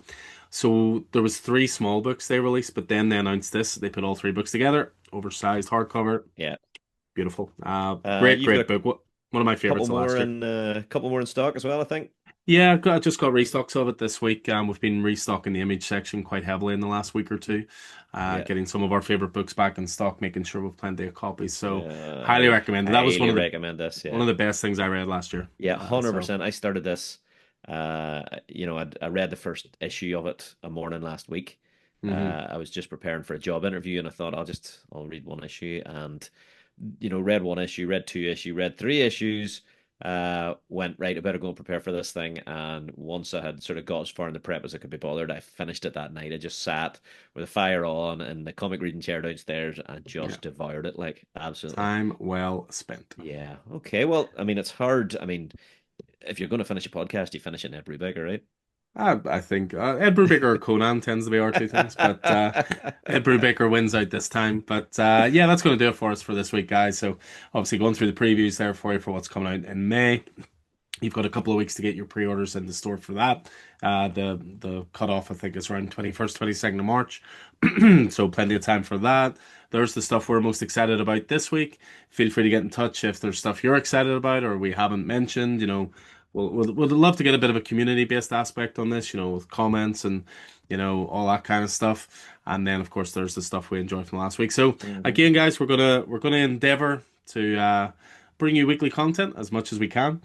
So there was three small books they released, but then they announced this. They put all three books together, oversized hardcover, yeah. beautiful. Great, You've got great book. One of my favorites of last year. a couple more in stock as well, I think. Yeah, I just got restocks of it this week. We've been restocking the image section quite heavily in the last week or two, Yeah, getting some of our favorite books back in stock, making sure we've plenty of copies. So, I highly recommended. That was highly recommend this. one Yeah. of the best things I read last year. Yeah, So, 100%. I started this. I read the first issue of it a morning last week. hmm I was just preparing for a job interview, and I thought I'll read one issue, and read one issue, read two issue, read three issues. Went right. I better go and prepare for this thing. And once I had sort of got as far in the prep as I could be bothered, I finished it that night. I just sat with a fire on in the comic reading chair downstairs and yeah, just devoured it, like absolutely. time well spent. Yeah. Okay. Well, I mean, it's hard. I mean, if you're going to finish a podcast, you finish it in Ed Brubaker, right? I think Ed Brubaker or Conan tends to be our two things, but Ed Brubaker wins out this time. But yeah, that's going to do it for us for this week, guys. So obviously going through the previews there for you for what's coming out in May. You've got a couple of weeks to get your pre-orders in the store for that. The cutoff I think is around 21st, 22nd of March. So plenty of time for that. There's the stuff we're most excited about this week. Feel free to get in touch if there's stuff you're excited about or we haven't mentioned. We'd love to get a bit of a community-based aspect on this, with comments and, all that kind of stuff. And then of course there's the stuff we enjoyed from last week. So Hmm. again, guys, we're gonna endeavor to bring you weekly content as much as we can,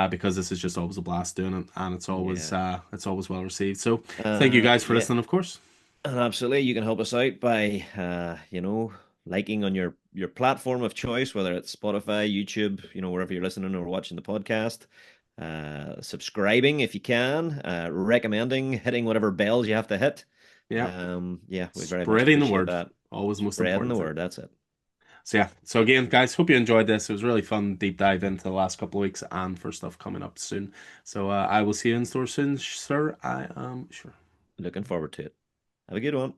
because this is just always a blast doing it, and Yeah. it's always well received. So thank you guys for Yeah. listening, of course. And absolutely, you can help us out by, liking on your platform of choice, whether it's Spotify, YouTube, wherever you're listening or watching the podcast. Subscribing if you can, recommending, hitting whatever bells you have to hit. Yeah, Yeah, we very much spreading the appreciate word, that. always the most Spreading the important thing. word. That's it. So yeah, so again, guys, hope you enjoyed this. It was really fun deep dive into the last couple of weeks and for stuff coming up soon. So I will see you in store soon, sir. I am sure. Looking forward to it. Have a good one.